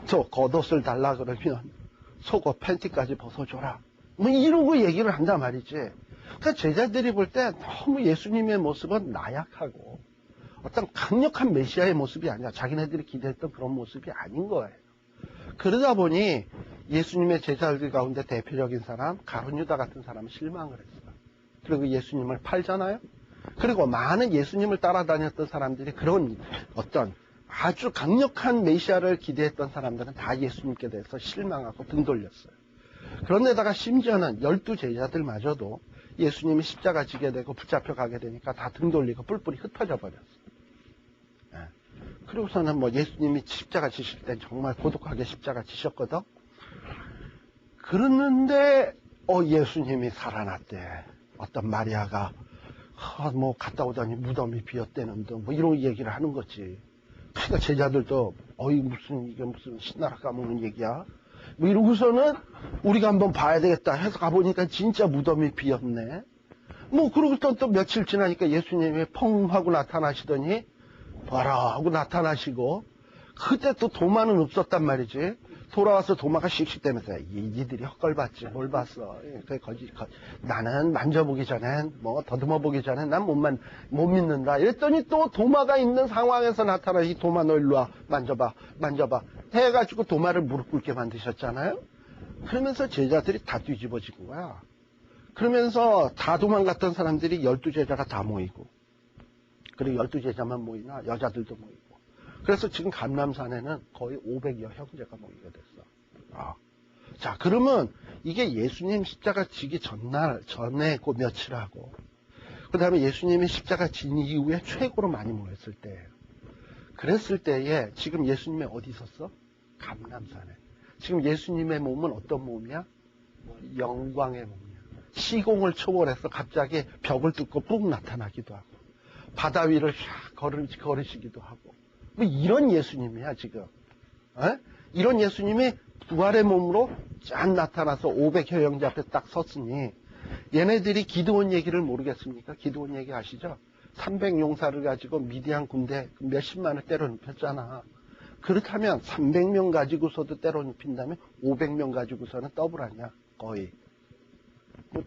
A: 또 겉옷을 달라 그러면 속옷 팬티까지 벗어줘라. 뭐 이러고 얘기를 한단 말이지. 그러니까 제자들이 볼 때 너무 예수님의 모습은 나약하고 어떤 강력한 메시아의 모습이 아니라 자기네들이 기대했던 그런 모습이 아닌 거예요. 그러다 보니 예수님의 제자들 가운데 대표적인 사람 가룟유다 같은 사람은 실망을 했어요. 그리고 예수님을 팔잖아요. 그리고 많은 예수님을 따라다녔던 사람들이 그런 어떤 아주 강력한 메시아를 기대했던 사람들은 다 예수님께 대해서 실망하고 등 돌렸어요. 그런데다가 심지어는 12 제자들마저도 예수님이 십자가 지게 되고 붙잡혀 가게 되니까 다 등 돌리고 뿔뿔이 흩어져 버렸어요. 그리고서는 뭐 예수님이 십자가 지실 땐 정말 고독하게 십자가 지셨거든. 그랬는데 예수님이 살아났대. 어떤 마리아가 뭐 갔다 오더니 무덤이 비었대는 등 뭐 이런 얘기를 하는 거지. 그러니까 제자들도 이게 무슨 신나라 까먹는 얘기야. 뭐 이러고서는 우리가 한번 봐야 되겠다 해서 가보니까 진짜 무덤이 비었네. 뭐 그러고 또 며칠 지나니까 예수님이 펑 하고 나타나시더니 봐라 하고 나타나시고 그때 또 도마는 없었단 말이지. 돌아와서 도마가 씩씩대면서 이들이 헛걸봤지 뭘 봤어. 나는 만져보기 전엔 뭐 더듬어 보기 전엔 난 못 믿는다. 이랬더니 또 도마가 있는 상황에서 나타나 이 도마 너 일로 와 만져봐 해가지고 도마를 무릎 꿇게 만드셨잖아요. 그러면서 제자들이 다 뒤집어진 거야. 그러면서 다 도망갔던 사람들이 12제자가 다 모이고 그리고 12제자만 모이나 여자들도 모이고 그래서 지금 감람산에는 거의 500여 형제가 모이게 됐어. 자, 그러면 이게 예수님 십자가 지기 전에 그 며칠하고 그 다음에 예수님이 십자가 진 이후에 최고로 많이 모였을 때예요. 그랬을 때에 지금 예수님이 어디 있었어? 감람산에. 지금 예수님의 몸은 어떤 몸이야? 영광의 몸이야. 시공을 초월해서 갑자기 벽을 뚫고 ปุ๊ 나타나기도 하고 바다 위를 걸으시기도 하고 뭐 이런 예수님이야 지금. 이런 예수님이 부활의 몸으로 짠 나타나서 500여 형제 앞에 딱 섰으니 얘네들이 기드온 얘기를 모르겠습니까? 기드온 얘기 아시죠? 300용사를 가지고 미디안 군대 몇십만을 때려 눕혔잖아. 그렇다면 300명 가지고서도 때려 눕힌다면 500명 가지고서는 더블 아니야 거의. 뭐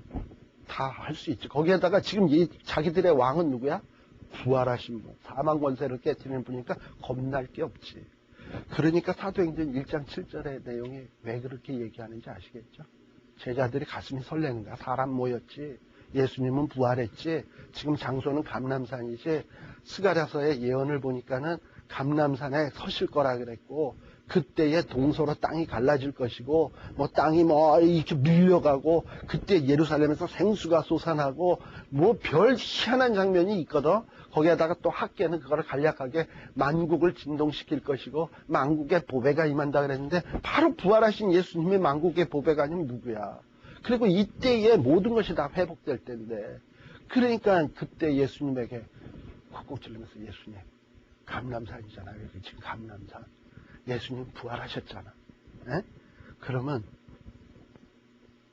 A: 다 할 수 있지. 거기에다가 지금 자기들의 왕은 누구야? 부활하신 분, 사망 권세를 깨뜨리는 분이니까 겁날 게 없지. 그러니까 사도행전 1장 7절의 내용이 왜 그렇게 얘기하는지 아시겠죠? 제자들이 가슴이 설레는 거야. 사람 모였지. 예수님은 부활했지. 지금 장소는 감람산이지. 스가랴서의 예언을 보니까는 감람산에 서실 거라 그랬고 그때에 동서로 땅이 갈라질 것이고 뭐 땅이 뭐 이렇게 밀려가고 그때 예루살렘에서 생수가 솟아나고 뭐 별 희한한 장면이 있거든. 거기에다가 또 학계는 그거를 간략하게 만국을 진동시킬 것이고 만국의 보배가 임한다 그랬는데 바로 부활하신 예수님이 만국의 보배가 아니면 누구야. 그리고 이때에 모든 것이 다 회복될 때인데 그러니까 그때 예수님에게 콕콕 찔리면서 예수님 감람산이잖아요. 여기 지금 감람산. 예수님 부활하셨잖아. 에? 그러면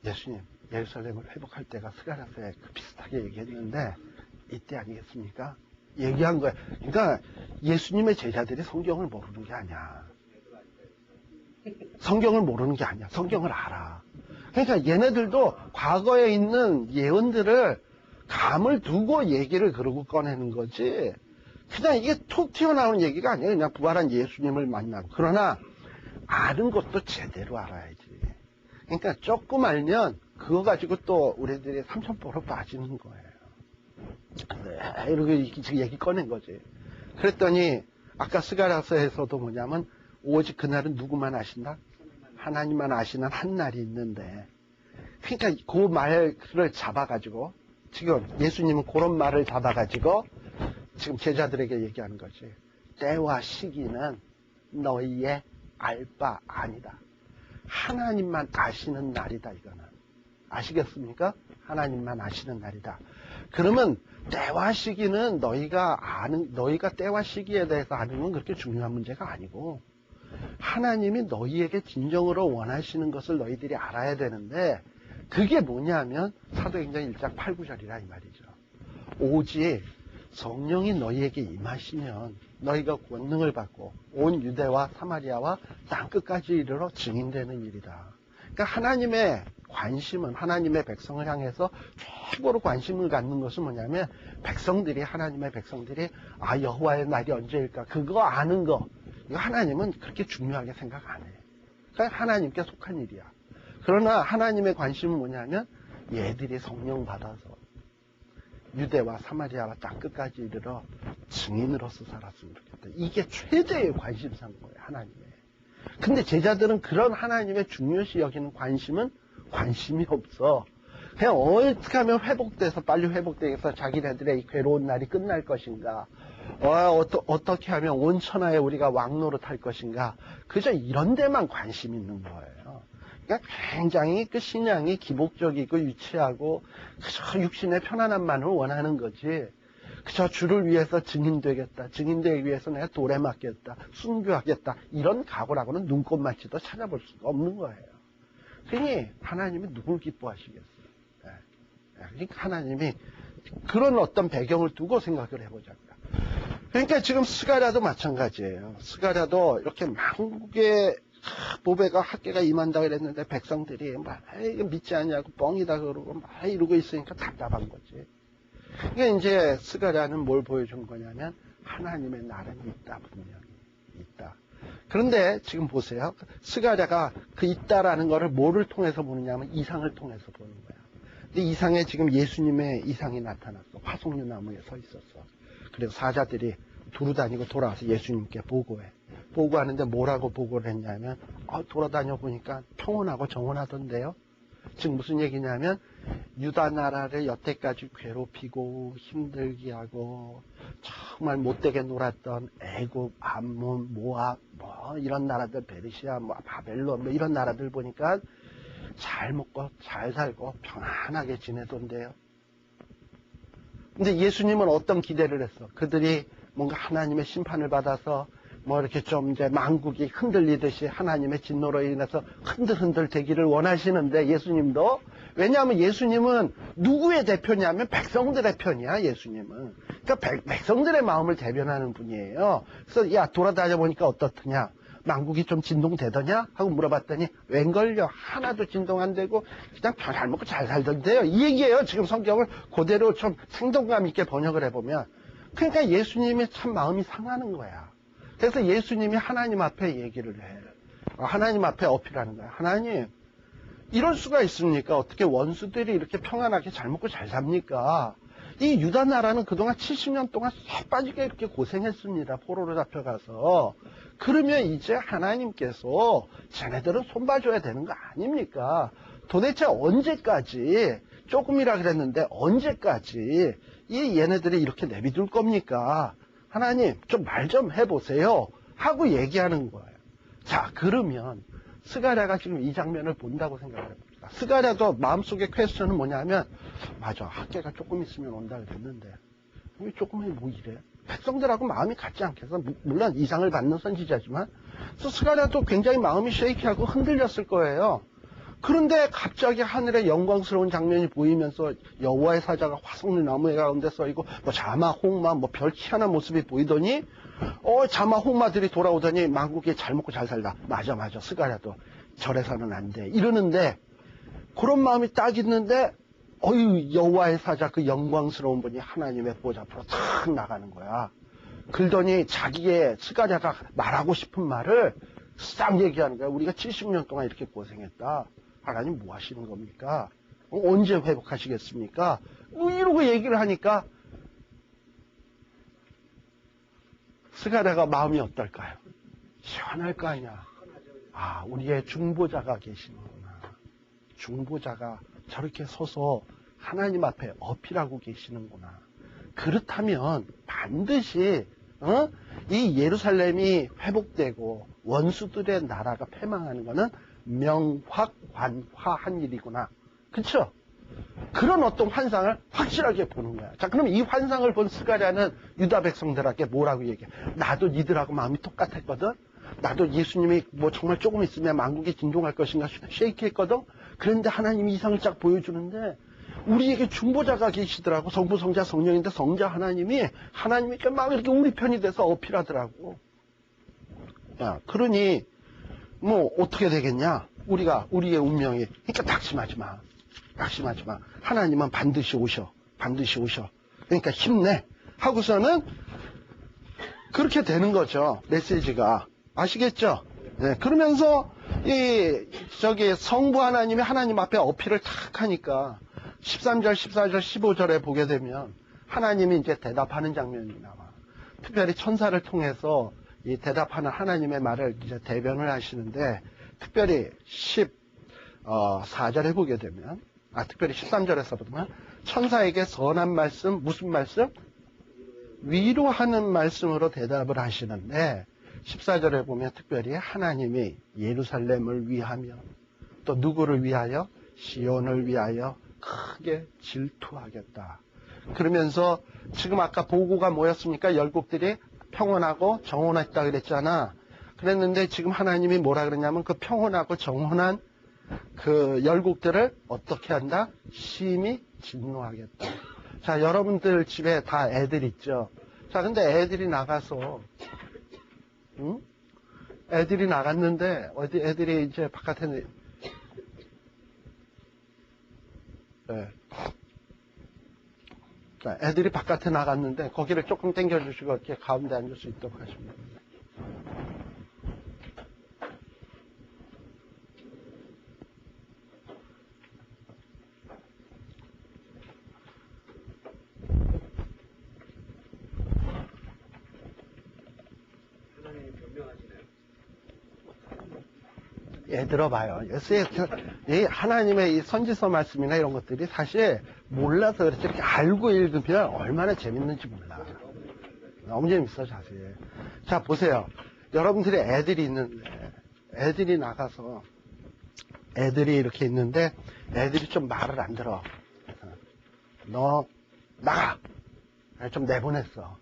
A: 예수님, 예루살렘을 회복할 때가 스가랴서에 비슷하게 얘기했는데 이때 아니겠습니까? 얘기한 거야. 그러니까 예수님의 제자들이 성경을 모르는 게 아니야. 성경을 모르는 게 아니야. 성경을 알아. 그러니까 얘네들도 과거에 있는 예언들을 감을 두고 얘기를 그러고 꺼내는 거지. 그냥 이게 툭 튀어나오는 얘기가 아니에요. 그냥 부활한 예수님을 만나고. 그러나 아는 것도 제대로 알아야지. 그러니까 조금 알면 그거 가지고 또 우리들이 삼천포로 빠지는 거예요. 네, 이렇게 지금 얘기 꺼낸 거지. 그랬더니 아까 스가랴서에서도 뭐냐면 오직 그날은 누구만 아신다? 하나님만 아시는 한 날이 있는데, 그러니까 그 말을 잡아가지고 지금 예수님은 그런 말을 잡아가지고 지금 제자들에게 얘기하는 거지. 때와 시기는 너희의 알 바 아니다. 하나님만 아시는 날이다, 이거는. 아시겠습니까? 하나님만 아시는 날이다. 그러면 때와 시기는 너희가 때와 시기에 대해서 아는 건 그렇게 중요한 문제가 아니고, 하나님이 너희에게 진정으로 원하시는 것을 너희들이 알아야 되는데, 그게 뭐냐면 사도행전 1장 8, 9절이라 이 말이죠. 오직 성령이 너희에게 임하시면 너희가 권능을 받고 온 유대와 사마리아와 땅끝까지 이르러 증인되는 일이다. 그러니까 하나님의 관심은, 하나님의 백성을 향해서 최고로 관심을 갖는 것은 뭐냐면, 하나님의 백성들이 여호와의 날이 언제일까, 그거 아는 거, 이거 하나님은 그렇게 중요하게 생각 안 해. 그러니까 하나님께 속한 일이야. 그러나 하나님의 관심은 뭐냐면 얘들이 성령 받아서 유대와 사마리아와 땅끝까지 이르러 증인으로서 살았으면 좋겠다. 이게 최대의 관심사인 거예요, 하나님의. 근데 제자들은 그런 하나님의 중요시 여기는 관심이 없어. 그냥 어떻게 하면 빨리 회복돼서 자기네들의 이 괴로운 날이 끝날 것인가, 어떻게 하면 온 천하에 우리가 왕노릇할 것인가, 그저 이런 데만 관심 있는 거예요. 그러니까 굉장히 그 신앙이 기복적이고 유치하고 그저 육신의 편안함만을 원하는 거지, 그저 주를 위해서 증인되겠다, 증인되기 위해서 내가 돌에 맞겠다, 순교하겠다, 이런 각오라고는 눈꼽만치도 찾아볼 수가 없는 거예요. 그러니 하나님이 누굴 기뻐하시겠어요? 그러니까 하나님이 그런 어떤 배경을 두고 생각을 해보자고요. 그러니까 지금 스가랴도 마찬가지예요. 스가랴도 이렇게 만국의 보배가 학계가 임한다 그랬는데 백성들이 막 이거 믿지 않냐고 뻥이다 그러고 막 이러고 있으니까 답답한 거지. 그러니까 이제 스가랴는 뭘 보여준 거냐면 하나님의 날은 있다, 분명히 있다. 그런데 지금 보세요. 스가랴가 그 있다라는 거를 뭐를 통해서 보느냐면 이상을 통해서 보는 거야. 근데 이상에 지금 예수님의 이상이 나타났어. 화석류 나무에 서 있었어. 그래서 사자들이 두루다니고 돌아와서 예수님께 보고해. 보고하는데 뭐라고 보고를 했냐면, 돌아다녀 보니까 평온하고 정원하던데요. 지금 무슨 얘기냐면 유다 나라를 여태까지 괴롭히고 힘들게 하고 정말 못되게 놀았던 애굽, 암몬, 모압, 이런 나라들, 베르시아, 바벨론, 이런 나라들 보니까 잘 먹고 잘 살고 편안하게 지내던데요. 근데 예수님은 어떤 기대를 했어? 그들이 뭔가 하나님의 심판을 받아서 이렇게 좀 이제 만국이 흔들리듯이 하나님의 진노로 인해서 흔들흔들 되기를 원하시는데, 예수님도, 왜냐하면 예수님은 누구의 대표냐면 백성들의 편이야, 예수님은. 그러니까 백성들의 마음을 대변하는 분이에요. 그래서 야, 돌아다녀 보니까 어떻더냐? 만국이 좀 진동되더냐? 하고 물어봤더니 웬걸요? 하나도 진동 안 되고 그냥 잘 먹고 잘 살던데요. 이 얘기예요. 지금 성경을 그대로 좀 생동감 있게 번역을 해보면. 그러니까 예수님이 참 마음이 상하는 거야. 그래서 예수님이 하나님 앞에 얘기를 해. 하나님 앞에 어필하는 거야. 하나님, 이럴 수가 있습니까? 어떻게 원수들이 이렇게 평안하게 잘 먹고 잘 삽니까? 이 유다 나라는 그동안 70년 동안 쇠 빠지게 이렇게 고생했습니다. 포로로 잡혀가서. 그러면 이제 하나님께서 쟤네들은 손봐줘야 되는 거 아닙니까? 도대체 언제까지, 조금이라 그랬는데 언제까지 얘네들이 이렇게 내비둘 겁니까? 하나님, 좀 말 좀 해보세요. 하고 얘기하는 거예요. 자, 그러면 스가랴가 지금 이 장면을 본다고 생각을 해봅시다. 스가랴도 마음속의 퀘스천은 뭐냐면, 맞아, 학계가 조금 있으면 온다 그랬는데 왜 조금이 뭐 이래? 백성들하고 마음이 같지 않겠어? 물론 이상을 받는 선지자지만 그래서 스가랴도 굉장히 마음이 쉐이키하고 흔들렸을 거예요. 그런데 갑자기 하늘에 영광스러운 장면이 보이면서 여호와의 사자가 화석을 나무 가운데 써있고 뭐 자마, 홍마, 뭐 별 희한한 모습이 보이더니 자마, 홍마들이 돌아오더니 만국에 잘 먹고 잘 살다. 맞아. 스가랴도 절에서는 안 돼. 이러는데 그런 마음이 딱 있는데 여호와의 사자 그 영광스러운 분이 하나님의 보좌 앞으로 탁 나가는 거야. 그러더니 자기의 스가랴가 말하고 싶은 말을 싹 얘기하는 거야. 우리가 70년 동안 이렇게 고생했다. 하나님 뭐 하시는 겁니까? 언제 회복하시겠습니까? 이러고 얘기를 하니까 스가랴가 마음이 어떨까요? 시원할 거 아니야. 우리의 중보자가 계시는구나. 중보자가 저렇게 서서 하나님 앞에 어필하고 계시는구나. 그렇다면 반드시 이 예루살렘이 회복되고 원수들의 나라가 패망하는 것은 명확관화한 일이구나. 그렇죠? 그런 어떤 환상을 확실하게 보는 거야. 자, 그럼 이 환상을 본 스가랴는 유다 백성들에게 뭐라고 얘기해? 나도 니들하고 마음이 똑같았거든. 나도 예수님이 뭐 정말 조금 있으면 만국이 진동할 것인가 쉐이키했거든. 그런데 하나님이 이상을 쫙 보여주는데 우리에게 중보자가 계시더라고. 성부, 성자, 성령인데 성자 하나님이 막 이렇게 우리 편이 돼서 어필하더라고. 야, 그러니 뭐 어떻게 되겠냐? 우리의 운명이. 그러니까 낙심하지 마. 하나님은 반드시 오셔. 그러니까 힘내. 하고서는 그렇게 되는 거죠. 메시지가. 아시겠죠? 네, 그러면서 성부 하나님이 하나님 앞에 어필을 탁 하니까 13절, 14절, 15절에 보게 되면 하나님이 이제 대답하는 장면이 나와. 특별히 천사를 통해서 이 대답하는 하나님의 말을 이제 대변을 하시는데, 특별히 14절에 보게 되면, 특별히 13절에서 보면, 천사에게 선한 말씀, 무슨 말씀? 위로하는 말씀으로 대답을 하시는데, 14절에 보면 특별히 하나님이 예루살렘을 위하며, 또 누구를 위하여? 시온을 위하여 크게 질투하겠다. 그러면서 지금 아까 보고가 뭐였습니까? 열국들이 평온하고 정온했다 그랬잖아. 그랬는데 지금 하나님이 뭐라 그러냐면 그 평온하고 정온한 그 열국들을 어떻게 한다? 심히 진노하겠다. 자, 여러분들 집에 다 애들 있죠? 자, 근데 애들이 나가서, 애들이 나갔는데, 애들이 이제 바깥에, 네. 자, 애들이 바깥에 나갔는데 거기를 조금 당겨주시고 이렇게 가운데 앉을 수 있도록 하시면 됩니다.
B: 하나님이 변명하시나요?
A: 들어봐요. 이 하나님의 이 선지서 말씀이나 이런 것들이 사실 몰라서 그렇지 이렇게 알고 읽으면 얼마나 재밌는지 몰라. 너무 재밌어, 사실. 자, 보세요. 여러분들이 애들이 있는데, 애들이 나가서, 애들이 이렇게 있는데, 애들이 좀 말을 안 들어. 너, 나가! 좀 내보냈어.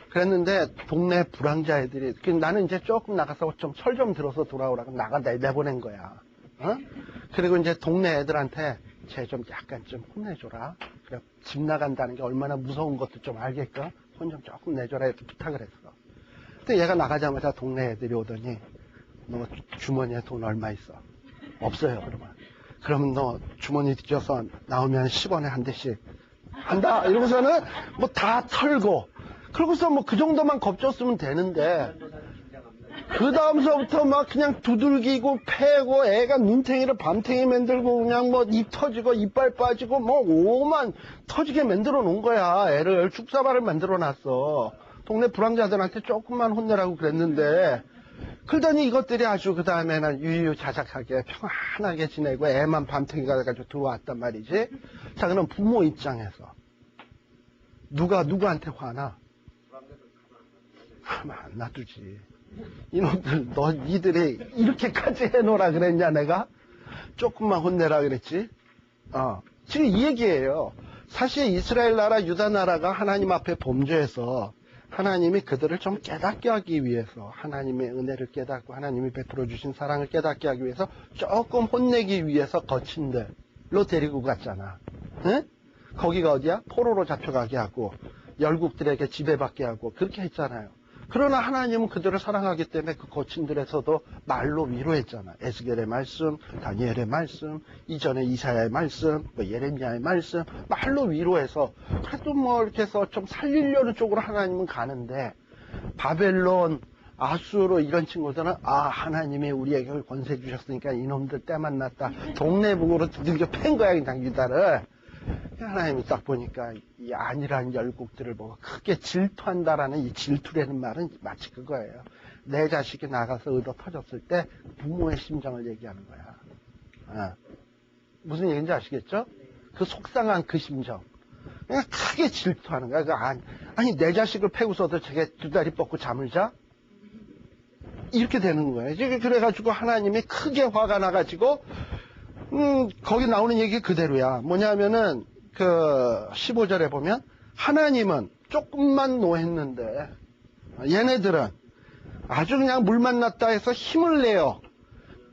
A: 그랬는데, 동네 불황자 애들이, 나는 이제 조금 나가서 좀 설 좀 들어서 돌아오라고 내보낸 거야. 그리고 이제 동네 애들한테, 쟤 좀 약간 좀 혼내줘라. 그래, 집 나간다는 게 얼마나 무서운 것도 좀 알겠까? 혼 좀 조금 내줘라 이렇게 부탁을 했어. 근데 얘가 나가자마자 동네 애들이 오더니 너 주머니에 돈 얼마 있어? 없어요. 그러면 너 주머니 뒤져서 나오면 10원에 한 대씩 한다. 이러고서는 뭐 다 털고 그러고서 뭐 그 정도만 겁줬으면 되는데 그 다음서부터 막 그냥 두들기고 패고 애가 눈탱이를 밤탱이 만들고 그냥 뭐 입 터지고 이빨 빠지고 뭐 오만 터지게 만들어 놓은 거야. 애를 죽사발을 만들어 놨어. 동네 불황자들한테 조금만 혼내라고 그랬는데 그러더니 이것들이 아주 그 다음에는 유유자적하게 평안하게 지내고 애만 밤탱이가 돼가지고 들어왔단 말이지. 자, 그럼 부모 입장에서 누가 누구한테 화나? 하면 안 놔두지. 이놈들, 니들이 이렇게까지 해놓으라 그랬냐, 내가? 조금만 혼내라 그랬지? 지금 이 얘기예요. 사실 이스라엘 나라, 유다 나라가 하나님 앞에 범죄해서 하나님이 그들을 좀 깨닫게 하기 위해서, 하나님의 은혜를 깨닫고 하나님이 베풀어 주신 사랑을 깨닫게 하기 위해서 조금 혼내기 위해서 거친 데로 데리고 갔잖아. 응? 거기가 어디야? 포로로 잡혀가게 하고 열국들에게 지배받게 하고 그렇게 했잖아요. 그러나 하나님은 그들을 사랑하기 때문에 그 거친 들에서도 말로 위로했잖아. 에스겔의 말씀, 다니엘의 말씀, 이전에 이사야의 말씀, 예레미야의 말씀, 말로 위로해서 그래도 뭐 이렇게 해서 좀 살리려는 쪽으로 하나님은 가는데, 바벨론, 아수르 이런 친구들은 하나님이 우리에게 권세 주셨으니까 이놈들 때만 났다. 동네북으로 두들겨 팬 거야 그냥 유다를. 하나님이 딱 보니까 이 안일한 열국들을 보고 크게 질투한다라는 이 질투라는 말은 마치 그거예요. 내 자식이 나가서 의도 터졌을 때 부모의 심정을 얘기하는 거야. 무슨 얘기인지 아시겠죠? 그 속상한 그 심정. 그냥 크게 질투하는 거야. 아니 내 자식을 패고서도 저게 두 다리 뻗고 잠을 자? 이렇게 되는 거예요. 그래가지고 하나님이 크게 화가 나가지고 거기 나오는 얘기 그대로야. 뭐냐면은 그 15절에 보면 하나님은 조금만 노했는데 얘네들은 아주 그냥 물 만났다 해서 힘을 내어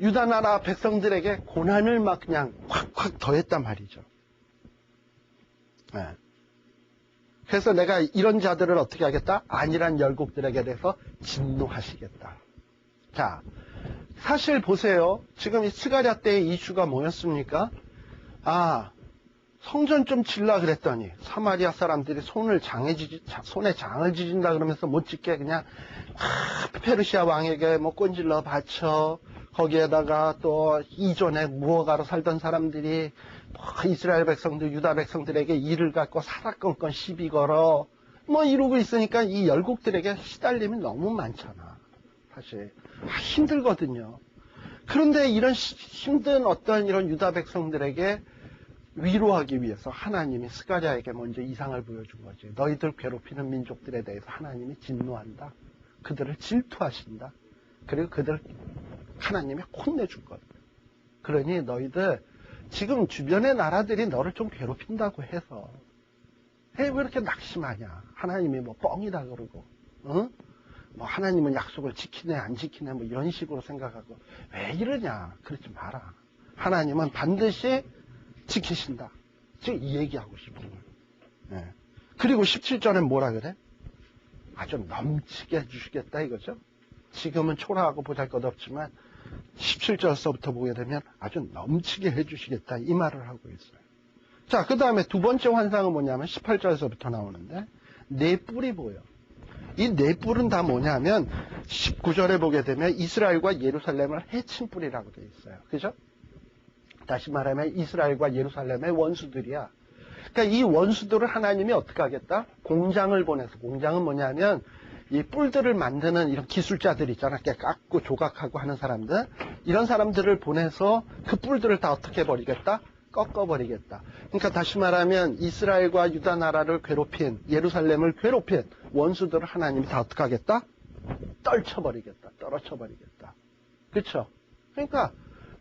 A: 유다 나라 백성들에게 고난을 막 그냥 확확 더했단 말이죠. 네. 그래서 내가 이런 자들을 어떻게 하겠다? 안일한 열국들에게 대해서 진노하시겠다. 자, 사실 보세요. 지금 이 스가랴 때의 이슈가 뭐였습니까? 성전 좀 질라 그랬더니 사마리아 사람들이 손에 장을 지진다 그러면서 못 짓게 그냥 페르시아 왕에게 뭐 꼰질러 바쳐, 거기에다가 또 이전에 무허가로 살던 사람들이 이스라엘 백성들, 유다 백성들에게 이를 갖고 사사건건 시비 걸어 뭐 이러고 있으니까 이 열국들에게 시달림이 너무 많잖아. 사실 힘들거든요. 그런데 이런 힘든 어떤 이런 유다 백성들에게 위로하기 위해서 하나님이 스가랴에게 먼저 이상을 보여준 거지. 너희들 괴롭히는 민족들에 대해서 하나님이 진노한다. 그들을 질투하신다. 그리고 그들 하나님이 혼내줄 거다. 그러니 너희들 지금 주변의 나라들이 너를 좀 괴롭힌다고 해서 왜 이렇게 낙심하냐. 하나님이 뭐 뻥이다 그러고 뭐 하나님은 약속을 지키네 안 지키네 뭐 이런 식으로 생각하고 왜 이러냐. 그러지 마라. 하나님은 반드시 지키신다. 지금 이 얘기하고 싶은 거예요. 네. 그리고 17절엔 뭐라 그래? 아주 넘치게 해주시겠다 이거죠. 지금은 초라하고 보잘것없지만 17절서부터 보게 되면 아주 넘치게 해주시겠다 이 말을 하고 있어요. 자, 그 다음에 두 번째 환상은 뭐냐면 18절에서부터 나오는데 네 뿔이 보여. 이 네 뿔은 다 뭐냐면 19절에 보게 되면 이스라엘과 예루살렘을 해친 뿔이라고 되어 있어요. 그죠? 다시 말하면 이스라엘과 예루살렘의 원수들이야. 그러니까 이 원수들을 하나님이 어떻게 하겠다? 공장을 보내서, 공장은 뭐냐면 이 뿔들을 만드는 이런 기술자들 있잖아. 이렇게 깎고 조각하고 하는 사람들. 이런 사람들을 보내서 그 뿔들을 다 어떻게 버리겠다? 꺾어버리겠다. 그러니까 다시 말하면 이스라엘과 유다 나라를 괴롭힌, 예루살렘을 괴롭힌 원수들을 하나님이 다 어떻게 하겠다? 떨쳐버리겠다. 떨어쳐버리겠다. 그렇죠? 그러니까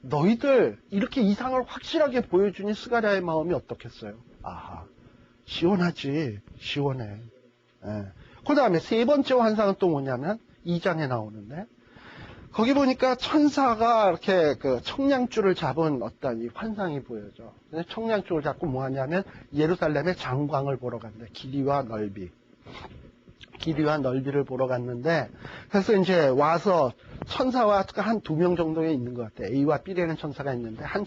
A: 너희들 이렇게 이상을 확실하게 보여주니 스가랴의 마음이 어떻겠어요? 시원하지. 시원해. 그 다음에 세 번째 환상은 또 뭐냐면 2장에 나오는데 거기 보니까 천사가 이렇게 그 청량줄을 잡은 어떤 이 환상이 보여져. 청량줄을 잡고 뭐 하냐면 예루살렘의 장광을 보러 간대. 길이와 넓이. 길이와 넓이를 보러 갔는데 그래서 이제 와서 천사와 한 2명 정도에 있는 것 같아. A와 B라는 천사가 있는데 한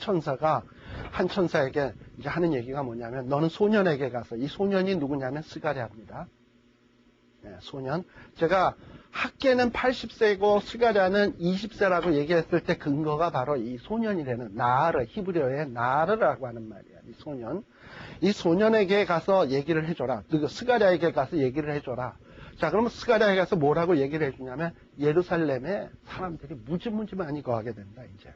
A: 천사에게 이제 하는 얘기가 뭐냐면 너는 소년에게 가서 이 소년이 누구냐면 스가랴입니다. 네, 소년. 제가 학계는 80세고 스가랴는 20세라고 얘기했을 때 근거가 바로 이 소년이라는 나르, 히브리어의 나르라고 하는 말이야. 이 소년. 이 소년에게 가서 얘기를 해줘라. 스가랴에게 가서 얘기를 해줘라. 자, 그러면 스가랴에 가서 뭐라고 얘기를 해주냐면 예루살렘에 사람들이 무지무지 많이 거하게 된다, 이제.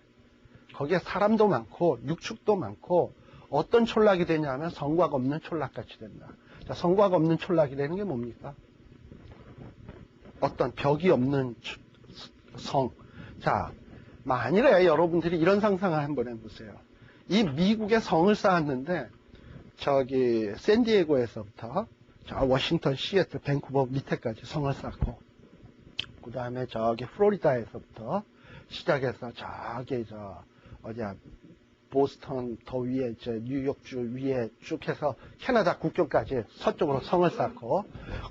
A: 거기에 사람도 많고 육축도 많고 어떤 촌락이 되냐면 성곽 없는 촌락같이 된다. 자, 성곽 없는 촌락이라는 게 뭡니까? 어떤 벽이 없는 성. 자, 만일에 여러분들이 이런 상상을 한번 해보세요. 이 미국의 성을 쌓았는데 저기 샌디에고에서부터 저 워싱턴, 시애틀, 밴쿠버 밑에까지 성을 쌓고, 그 다음에 저기 플로리다에서부터 시작해서 저기 어디야, 보스턴 더 위에 뉴욕주 위에 쭉 해서 캐나다 국경까지 서쪽으로 성을 쌓고,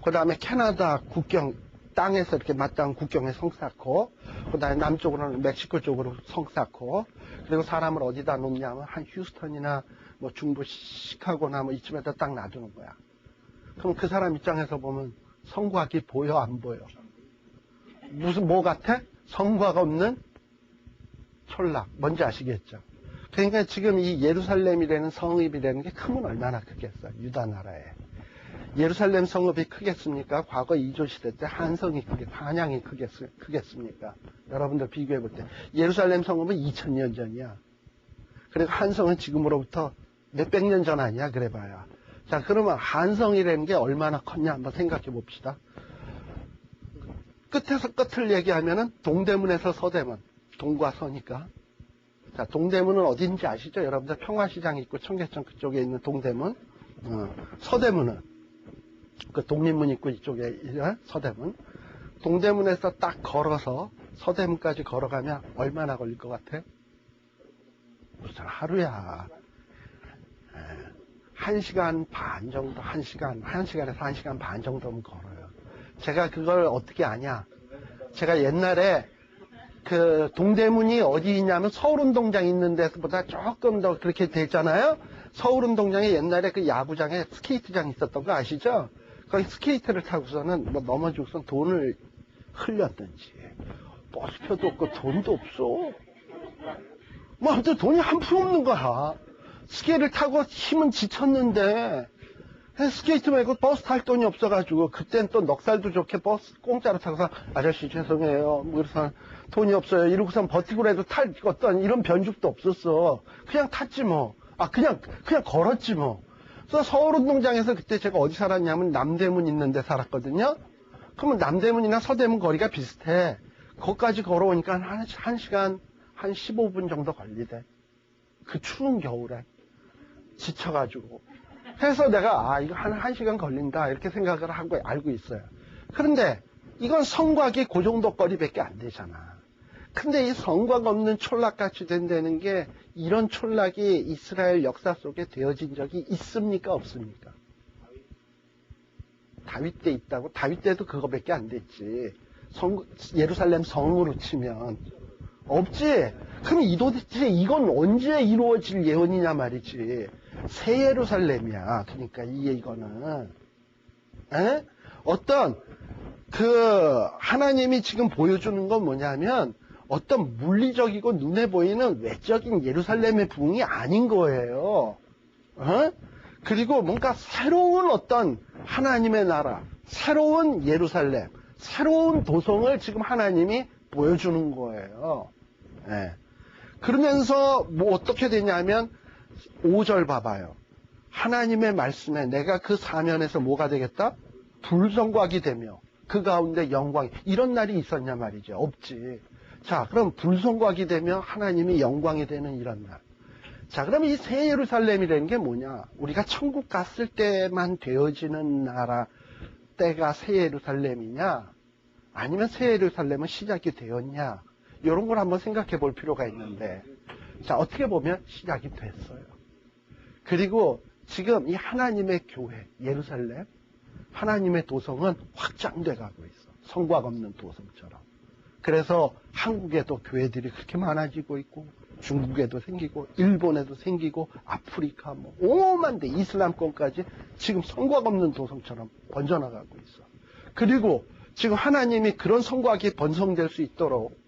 A: 그 다음에 캐나다 국경 땅에서 이렇게 맞닿은 국경에 성 쌓고, 그 다음에 남쪽으로는 멕시코 쪽으로 성 쌓고, 그리고 사람을 어디다 놓냐면 한 휴스턴이나 뭐 중부 시카고나 뭐 이쯤에다 딱 놔두는 거야. 그럼 그 사람 입장에서 보면 성곽이 보여 안 보여? 뭐 같아? 성곽 없는 촌락. 뭔지 아시겠죠? 그러니까 지금 이 예루살렘이라는 성읍이라는 게 크면 얼마나 크겠어, 유다 나라에. 예루살렘 성읍이 크겠습니까? 과거 이조 시대 때 한성이 한양이 크겠습니까? 여러분들 비교해 볼 때. 예루살렘 성읍은 2000년 전이야. 그리고 한성은 지금으로부터 몇백 년 전 아니야, 그래 봐야. 자, 그러면 한성이라는 게 얼마나 컸냐 한번 생각해 봅시다. 끝에서 끝을 얘기하면은 동대문에서 서대문. 동과 서니까. 자, 동대문은 어딘지 아시죠? 여러분들 평화시장 있고 청계천 그쪽에 있는 동대문. 서대문은 그 독립문 있고 이쪽에 서대문. 동대문에서 딱 걸어서 서대문까지 걸어가면 얼마나 걸릴 것 같아? 무슨 하루야. 1시간 반 정도, 1시간에서 1시간 반 정도면 걸어요. 제가 그걸 어떻게 아냐? 제가 옛날에 그 동대문이 어디 있냐면 서울운동장 있는 데서보다 조금 더 그렇게 됐잖아요. 서울운동장에 옛날에 그 야구장에 스케이트장 있었던 거 아시죠? 거기 스케이트를 타고서는 뭐 넘어지고선 돈을 흘렸든지 버스표도 없고 돈도 없어. 뭐 아무튼 돈이 한 푼 없는 거야. 스케이트를 타고 힘은 지쳤는데 스케이트 말고 버스 탈 돈이 없어가지고 그땐 또 넉살도 좋게 버스 공짜로 타고서 아저씨 죄송해요. 뭐 그래서 돈이 없어요. 이러고선 버티고라도 탈 어떤 이런 변죽도 없었어. 그냥 탔지 뭐. 그냥 걸었지 뭐. 그래서 서울운동장에서 그때 제가 어디 살았냐면 남대문 있는 데 살았거든요. 그러면 남대문이나 서대문 거리가 비슷해. 거기까지 걸어오니까 한 시간, 한 15분 정도 걸리대. 그 추운 겨울에. 지쳐가지고. 해서 내가, 이거 한 시간 걸린다. 이렇게 생각을 하고 알고 있어요. 그런데 이건 성곽이 그 정도 거리밖에 안 되잖아. 근데 이 성곽 없는 촌락같이 된다는 게 이런 촌락이 이스라엘 역사 속에 되어진 적이 있습니까? 없습니까? 다윗 때 있다고? 다윗 때도 그거밖에 안 됐지. 예루살렘 성으로 치면. 없지? 그럼 도대체 이건 언제 이루어질 예언이냐 말이지. 새 예루살렘이야. 그러니까 이거는. 어떤 하나님이 지금 보여주는 건 뭐냐면 어떤 물리적이고 눈에 보이는 외적인 예루살렘의 부흥이 아닌 거예요. 그리고 뭔가 새로운 어떤 하나님의 나라, 새로운 예루살렘, 새로운 도성을 지금 하나님이 보여주는 거예요. 그러면서 뭐 어떻게 되냐면 5절 봐봐요. 하나님의 말씀에 내가 그 사면에서 뭐가 되겠다? 불성곽이 되며 그 가운데 영광이. 이런 날이 있었냐 말이죠. 없지. 자, 그럼 불성곽이 되며 하나님이 영광이 되는 이런 날. 자, 그럼 이 새 예루살렘이라는 게 뭐냐? 우리가 천국 갔을 때만 되어지는 나라, 때가 새 예루살렘이냐? 아니면 새 예루살렘은 시작이 되었냐? 이런 걸 한번 생각해 볼 필요가 있는데, 자, 어떻게 보면 시작이 됐어요. 그리고 지금 이 하나님의 교회, 예루살렘, 하나님의 도성은 확장돼 가고 있어. 성곽 없는 도성처럼. 그래서 한국에도 교회들이 그렇게 많아지고 있고, 중국에도 생기고, 일본에도 생기고, 아프리카, 뭐, 오만 데, 이슬람권까지 지금 성곽 없는 도성처럼 번져나가고 있어. 그리고 지금 하나님이 그런 성곽이 번성될 수 있도록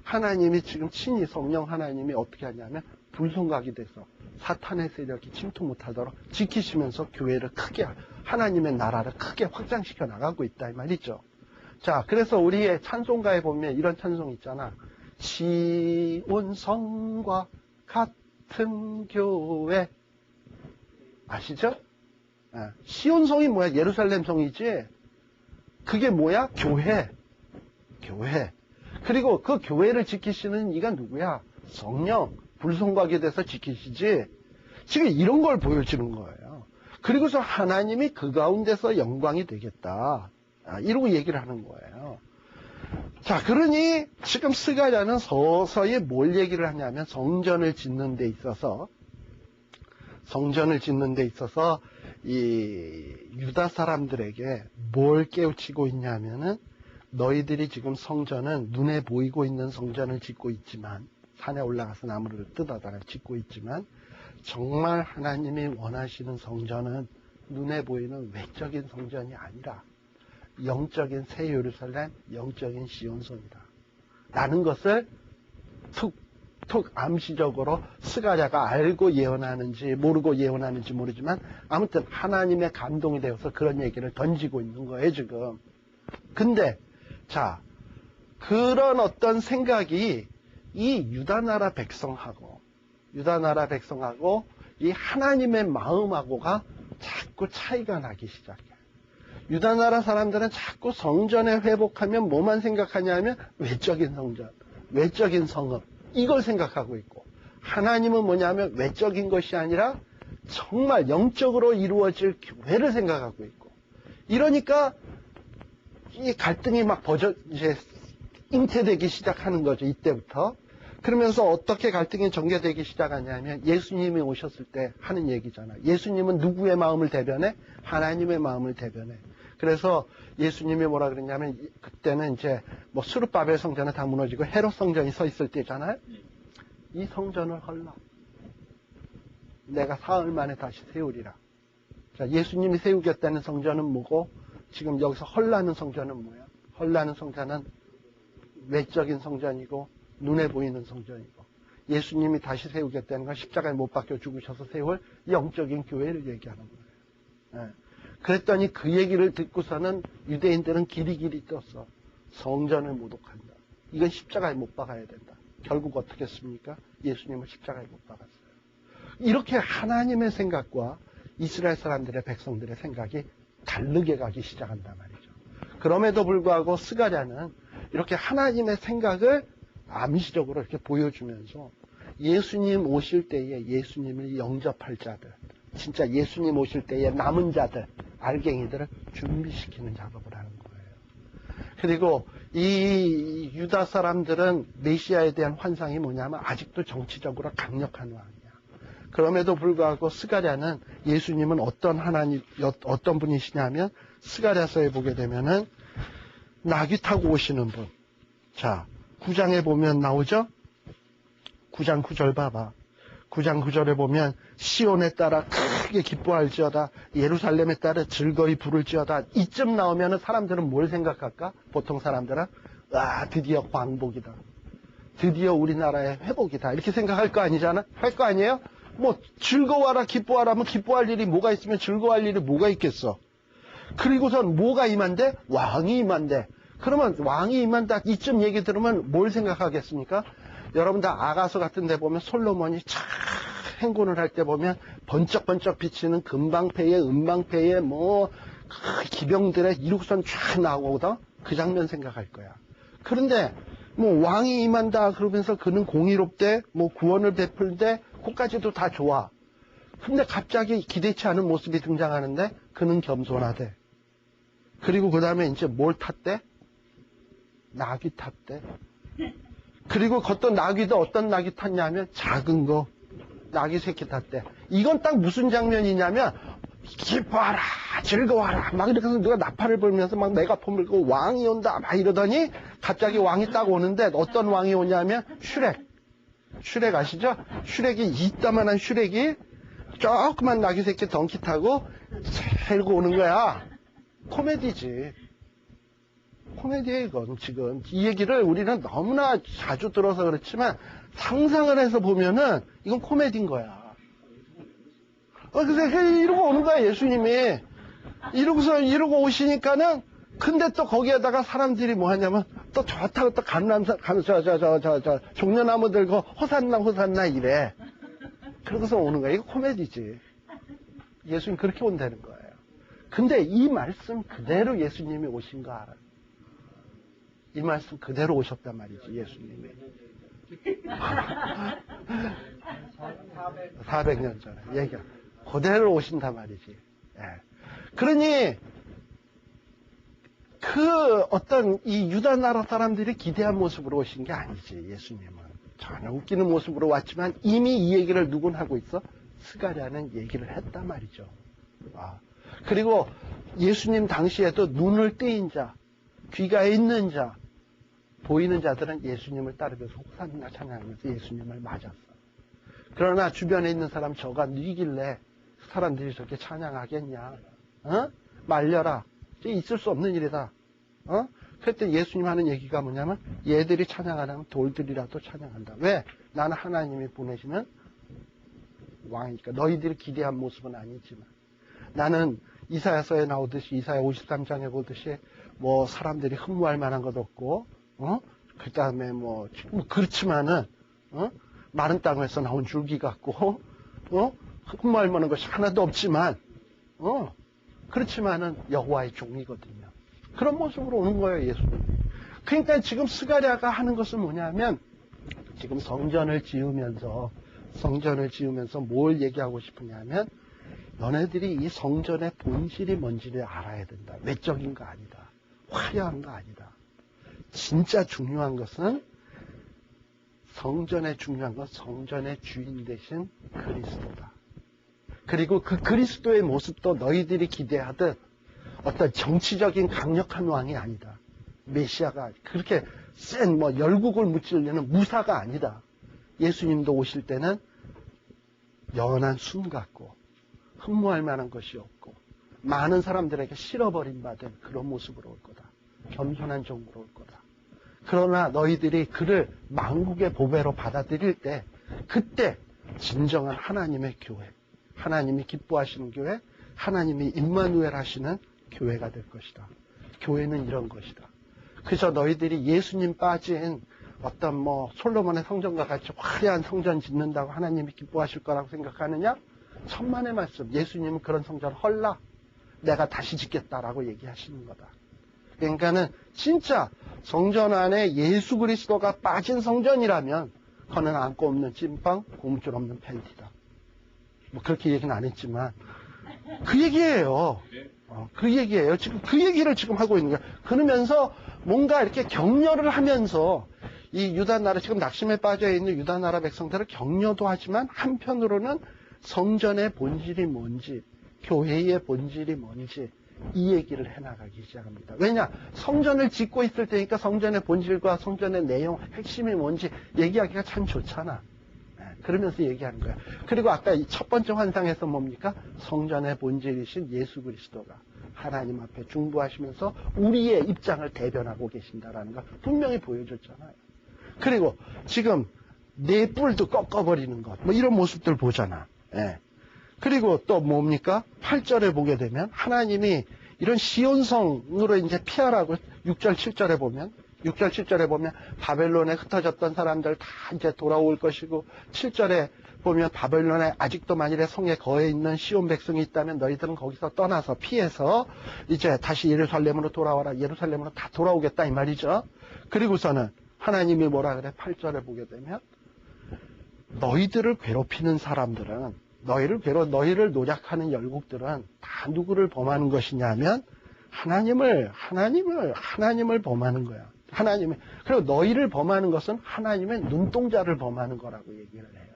A: 하나님이 지금 친히 성령 하나님이 어떻게 하냐면 불성곽이 돼서 사탄의 세력이 침투 못하도록 지키시면서 교회를 크게, 하나님의 나라를 크게 확장시켜 나가고 있다 이 말이죠. 자, 그래서 우리의 찬송가에 보면 이런 찬송 있잖아. 시온 성과 같은 교회. 아시죠? 시온 성이 뭐야? 예루살렘 성이지. 그게 뭐야? 교회. 교회. 그리고 그 교회를 지키시는 이가 누구야? 성령. 불성곽이 돼서 지키시지. 지금 이런 걸 보여주는 거예요. 그리고서 하나님이 그 가운데서 영광이 되겠다. 이러고 얘기를 하는 거예요. 자, 그러니 지금 스가랴는 서서히 뭘 얘기를 하냐면 성전을 짓는 데 있어서 이 유다 사람들에게 뭘 깨우치고 있냐면은 너희들이 지금 성전은 눈에 보이고 있는 성전을 짓고 있지만 산에 올라가서 나무를 뜯어다가 짓고 있지만 정말 하나님이 원하시는 성전은 눈에 보이는 외적인 성전이 아니라 영적인 새 예루살렘, 영적인 시온성이다 라는 것을 툭 암시적으로 스가랴가 알고 예언하는지 모르고 예언하는지 모르지만 아무튼 하나님의 감동이 되어서 그런 얘기를 던지고 있는 거예요 지금. 근데 자, 그런 어떤 생각이 이 유다나라 백성하고 이 하나님의 마음하고가 자꾸 차이가 나기 시작해요. 유다나라 사람들은 자꾸 성전에 회복하면 뭐만 생각하냐면 외적인 성전, 외적인 성읍 이걸 생각하고 있고, 하나님은 뭐냐면 외적인 것이 아니라 정말 영적으로 이루어질 교회를 생각하고 있고, 이러니까 이 갈등이 막 이제 잉태되기 시작하는 거죠, 이때부터. 그러면서 어떻게 갈등이 전개되기 시작하냐면 예수님이 오셨을 때 하는 얘기잖아요. 예수님은 누구의 마음을 대변해? 하나님의 마음을 대변해. 그래서 예수님이 뭐라 그랬냐면 그때는 이제 뭐 스룹바벨 성전은 다 무너지고 헤롯 성전이 서 있을 때잖아요. 이 성전을 헐라. 내가 사흘 만에 다시 세우리라. 자, 예수님이 세우겠다는 성전은 뭐고 지금 여기서 헐라는 성전은 뭐야? 헐라는 성전은 외적인 성전이고 눈에 보이는 성전이고, 예수님이 다시 세우겠다는 건 십자가에 못 박혀 죽으셔서 세울 영적인 교회를 얘기하는 거예요. 예. 그랬더니 그 얘기를 듣고서는 유대인들은 길이길이 떴어. 성전을 모독한다. 이건 십자가에 못 박아야 된다. 결국 어떻게 했습니까? 예수님을 십자가에 못 박았어요. 이렇게 하나님의 생각과 이스라엘 사람들의 백성들의 생각이 다르게 가기 시작한단 말이죠. 그럼에도 불구하고 스가랴는 이렇게 하나님의 생각을 암시적으로 이렇게 보여주면서 예수님 오실 때에 예수님을 영접할 자들, 진짜 예수님 오실 때에 남은 자들, 알갱이들을 준비시키는 작업을 하는 거예요. 그리고 이 유다 사람들은 메시아에 대한 환상이 뭐냐면 아직도 정치적으로 강력한 왕이야. 그럼에도 불구하고 스가랴는 예수님은 어떤 하나님, 어떤 분이시냐면 스가랴서에 보게 되면은 나귀 타고 오시는 분. 자, 9장에 보면 나오죠? 9장 9절 봐봐. 9장 9절에 보면 시온에 따라 크게 기뻐할지어다, 예루살렘에 따라 즐거이 부를지어다. 이쯤 나오면 사람들은 뭘 생각할까? 보통 사람들은 와, 드디어 광복이다, 드디어 우리나라의 회복이다, 이렇게 생각할 거 아니잖아? 할 거 아니에요? 뭐 즐거워하라 기뻐하라 하면 기뻐할 일이 뭐가 있으면 즐거워할 일이 뭐가 있겠어? 그리고선 뭐가 임한대? 왕이 임한대. 그러면 왕이 임한다, 이쯤 얘기 들으면 뭘 생각하겠습니까? 여러분 다 아가서 같은 데 보면 솔로몬이 참 행군을 할 때 보면 번쩍번쩍 비치는 금방패에 은방패에 뭐 기병들의 이륙선 쫙 나오거든. 그 장면 생각할 거야. 그런데 뭐 왕이 임한다 그러면서 그는 공의롭대, 뭐 구원을 베풀대, 그까지도 다 좋아. 근데 갑자기 기대치 않은 모습이 등장하는데 그는 겸손하대. 그리고 그 다음에 이제 뭘 탔대? 나귀 탔대. 그리고 어떤 나귀도 어떤 나귀 탔냐면 작은 거, 나귀 새끼 탔대. 이건 딱 무슨 장면이냐면 기뻐하라, 즐거워하라 막 이렇게 해서 누가 나팔을 불면서 막 메가폰 불고 왕이 온다 막 이러더니 갑자기 왕이 딱 오는데 어떤 왕이 오냐면 슈렉 아시죠? 슈렉이 이따만한 슈렉이 조그만 나귀 새끼 덩키 타고 살고 오는 거야. 코미디지. 코미디예요, 이건 지금. 이 얘기를 우리는 너무나 자주 들어서 그렇지만 상상을 해서 보면은 이건 코미디인 거야. 그래서 이러고 오는 거야, 예수님이. 이러고 오시니까는, 근데 또 거기에다가 사람들이 뭐 하냐면 또 좋다고 또 종려나무 들고 호산나 이래. 그러고서 오는 거야. 이거 코미디지. 예수님 그렇게 온다는 거예요. 근데 이 말씀 그대로 예수님이 오신 거 알아요? 이 말씀 그대로 오셨단 말이지, 예수님이. 400년 전에 얘기야. 그대로 오신단 말이지. 그러니 그 어떤 이 유다 나라 사람들이 기대한 모습으로 오신 게 아니지. 예수님은 전혀 웃기는 모습으로 왔지만 이미 이 얘기를 누군 하고 있어? 스가랴는 얘기를 했단 말이죠. 그리고 예수님 당시에도 눈을 떼인 자, 귀가 있는 자, 보이는 자들은 예수님을 따르면서 호산나 찬양하면서 예수님을 맞았어. 그러나 주변에 있는 사람 저가 누이길래 사람들이 저렇게 찬양하겠냐? 말려라. 있을 수 없는 일이다. 그때 예수님 하는 얘기가 뭐냐면 얘들이 찬양하려면 돌들이라도 찬양한다. 왜? 나는 하나님이 보내시는 왕이니까. 너희들이 기대한 모습은 아니지만 나는 이사야서에 나오듯이 이사야 53장에 보듯이 뭐 사람들이 흠모할 만한 것 없고 그 다음에 뭐 그렇지만은 마른 땅에서 나온 줄기 같고 흠모할 만한 것이 하나도 없지만 그렇지만은 여호와의 종이거든요. 그런 모습으로 오는 거예요, 예수님. 그러니까 지금 스가랴가 하는 것은 뭐냐면 지금 성전을 지으면서 뭘 얘기하고 싶으냐면 너네들이 이 성전의 본질이 뭔지를 알아야 된다. 외적인 거 아니다. 화려한 거 아니다. 진짜 중요한 것은 성전의 주인 되신 그리스도다. 그리고 그 그리스도의 모습도 너희들이 기대하듯 어떤 정치적인 강력한 왕이 아니다. 메시아가 그렇게 센 열국을 무찌르려는 무사가 아니다. 예수님도 오실 때는 연한 순 같고 흠모할 만한 것이 없고 많은 사람들에게 실어버림 받은 그런 모습으로 올 거다. 겸손한 종으로 올 거다. 그러나 너희들이 그를 만국의 보배로 받아들일 때 그때 진정한 하나님의 교회, 하나님이 기뻐하시는 교회, 하나님이 임마누엘 하시는 교회가 될 것이다. 교회는 이런 것이다. 그래서 너희들이 예수님 빠진 어떤 솔로몬의 성전과 같이 화려한 성전 짓는다고 하나님이 기뻐하실 거라고 생각하느냐? 천만의 말씀. 예수님은 그런 성전 헐라. 내가 다시 짓겠다라고 얘기하시는 거다. 그러니까는 진짜 성전 안에 예수 그리스도가 빠진 성전이라면 그는 안고 없는 찐빵, 고무줄 없는 팬티다. 그렇게 얘기는 안 했지만 그 얘기예요. 그 얘기예요. 지금 그 얘기를 지금 하고 있는 거예요. 그러면서 뭔가 이렇게 격려를 하면서 이 유다 나라, 지금 낙심에 빠져 있는 유다 나라 백성들을 격려도 하지만 한편으로는 성전의 본질이 뭔지, 교회의 본질이 뭔지 이 얘기를 해나가기 시작합니다. 왜냐? 성전을 짓고 있을 때니까 성전의 본질과 성전의 내용, 핵심이 뭔지 얘기하기가 참 좋잖아. 그러면서 얘기하는 거야. 그리고 아까 이 첫 번째 환상에서 뭡니까? 성전의 본질이신 예수 그리스도가 하나님 앞에 중보하시면서 우리의 입장을 대변하고 계신다라는 걸 분명히 보여줬잖아요. 그리고 지금 네 뿔도 꺾어버리는 것, 이런 모습들 보잖아. 그리고 또 뭡니까? 8절에 보게 되면 하나님이 이런 시온성으로 이제 피하라고 6절, 7절에 보면 바벨론에 흩어졌던 사람들 다 이제 돌아올 것이고 7절에 보면 바벨론에 아직도 만일에 성에 거해 있는 시온 백성이 있다면 너희들은 거기서 떠나서 피해서 이제 다시 예루살렘으로 돌아와라. 예루살렘으로 다 돌아오겠다 이 말이죠. 그리고서는 하나님이 뭐라 그래? 8절에 보게 되면 너희들을 괴롭히는 사람들은 너희를 노략하는 열국들은 다 누구를 범하는 것이냐면 하나님을 범하는 거야. 그리고 너희를 범하는 것은 하나님의 눈동자를 범하는 거라고 얘기를 해요.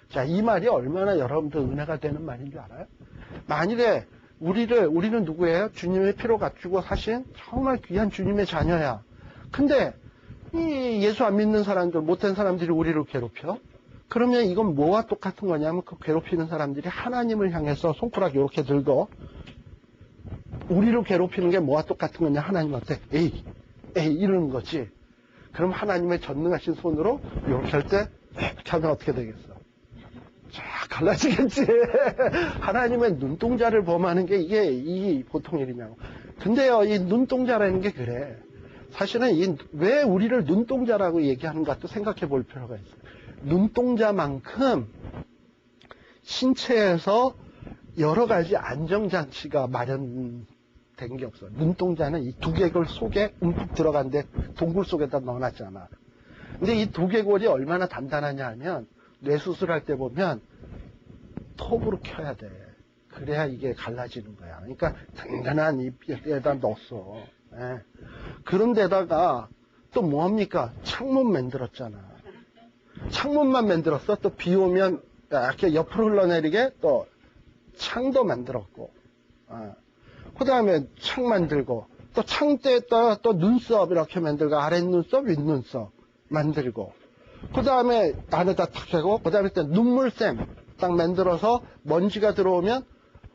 A: 자, 이 말이 얼마나 여러분들 은혜가 되는 말인 줄 알아요? 만일에 우리는 누구예요? 주님의 피로 갖추고 사신 정말 귀한 주님의 자녀야. 근데 이 예수 안 믿는 사람들, 못된 사람들이 우리를 괴롭혀? 그러면 이건 뭐와 똑같은 거냐면 그 괴롭히는 사람들이 하나님을 향해서 손가락 이렇게 들고 우리를 괴롭히는 게 뭐와 똑같은 거냐? 하나님한테 에이 이러는 거지. 그럼 하나님의 전능하신 손으로 이렇게 할 때 이렇게 하면 어떻게 되겠어? 쫙 갈라지겠지. 하나님의 눈동자를 범하는 게 이게 보통 일이냐고. 근데요, 이 눈동자라는 게 그래. 사실은 왜 우리를 눈동자라고 얘기하는가 또 생각해 볼 필요가 있어요. 눈동자만큼 신체에서 여러 가지 안정장치가 마련된 게 없어. 눈동자는 이 두개골 속에 움푹 들어간데 동굴 속에다 넣어놨잖아. 근데 이 두개골이 얼마나 단단하냐 하면 뇌수술할 때 보면 톱으로 켜야 돼. 그래야 이게 갈라지는 거야. 그러니까 든든한 입에다 넣었어. 예. 그런데다가 또 뭐합니까? 창문 만들었잖아. 창문만 만들었어. 또 비 오면 이렇게 옆으로 흘러내리게 또 창도 만들었고, 그 다음에 창 만들고, 또 창대에다 또 눈썹 이렇게 만들고, 아랫눈썹, 윗눈썹 만들고, 그 다음에 안에다 탁 하고, 그 다음에 또 눈물샘 딱 만들어서 먼지가 들어오면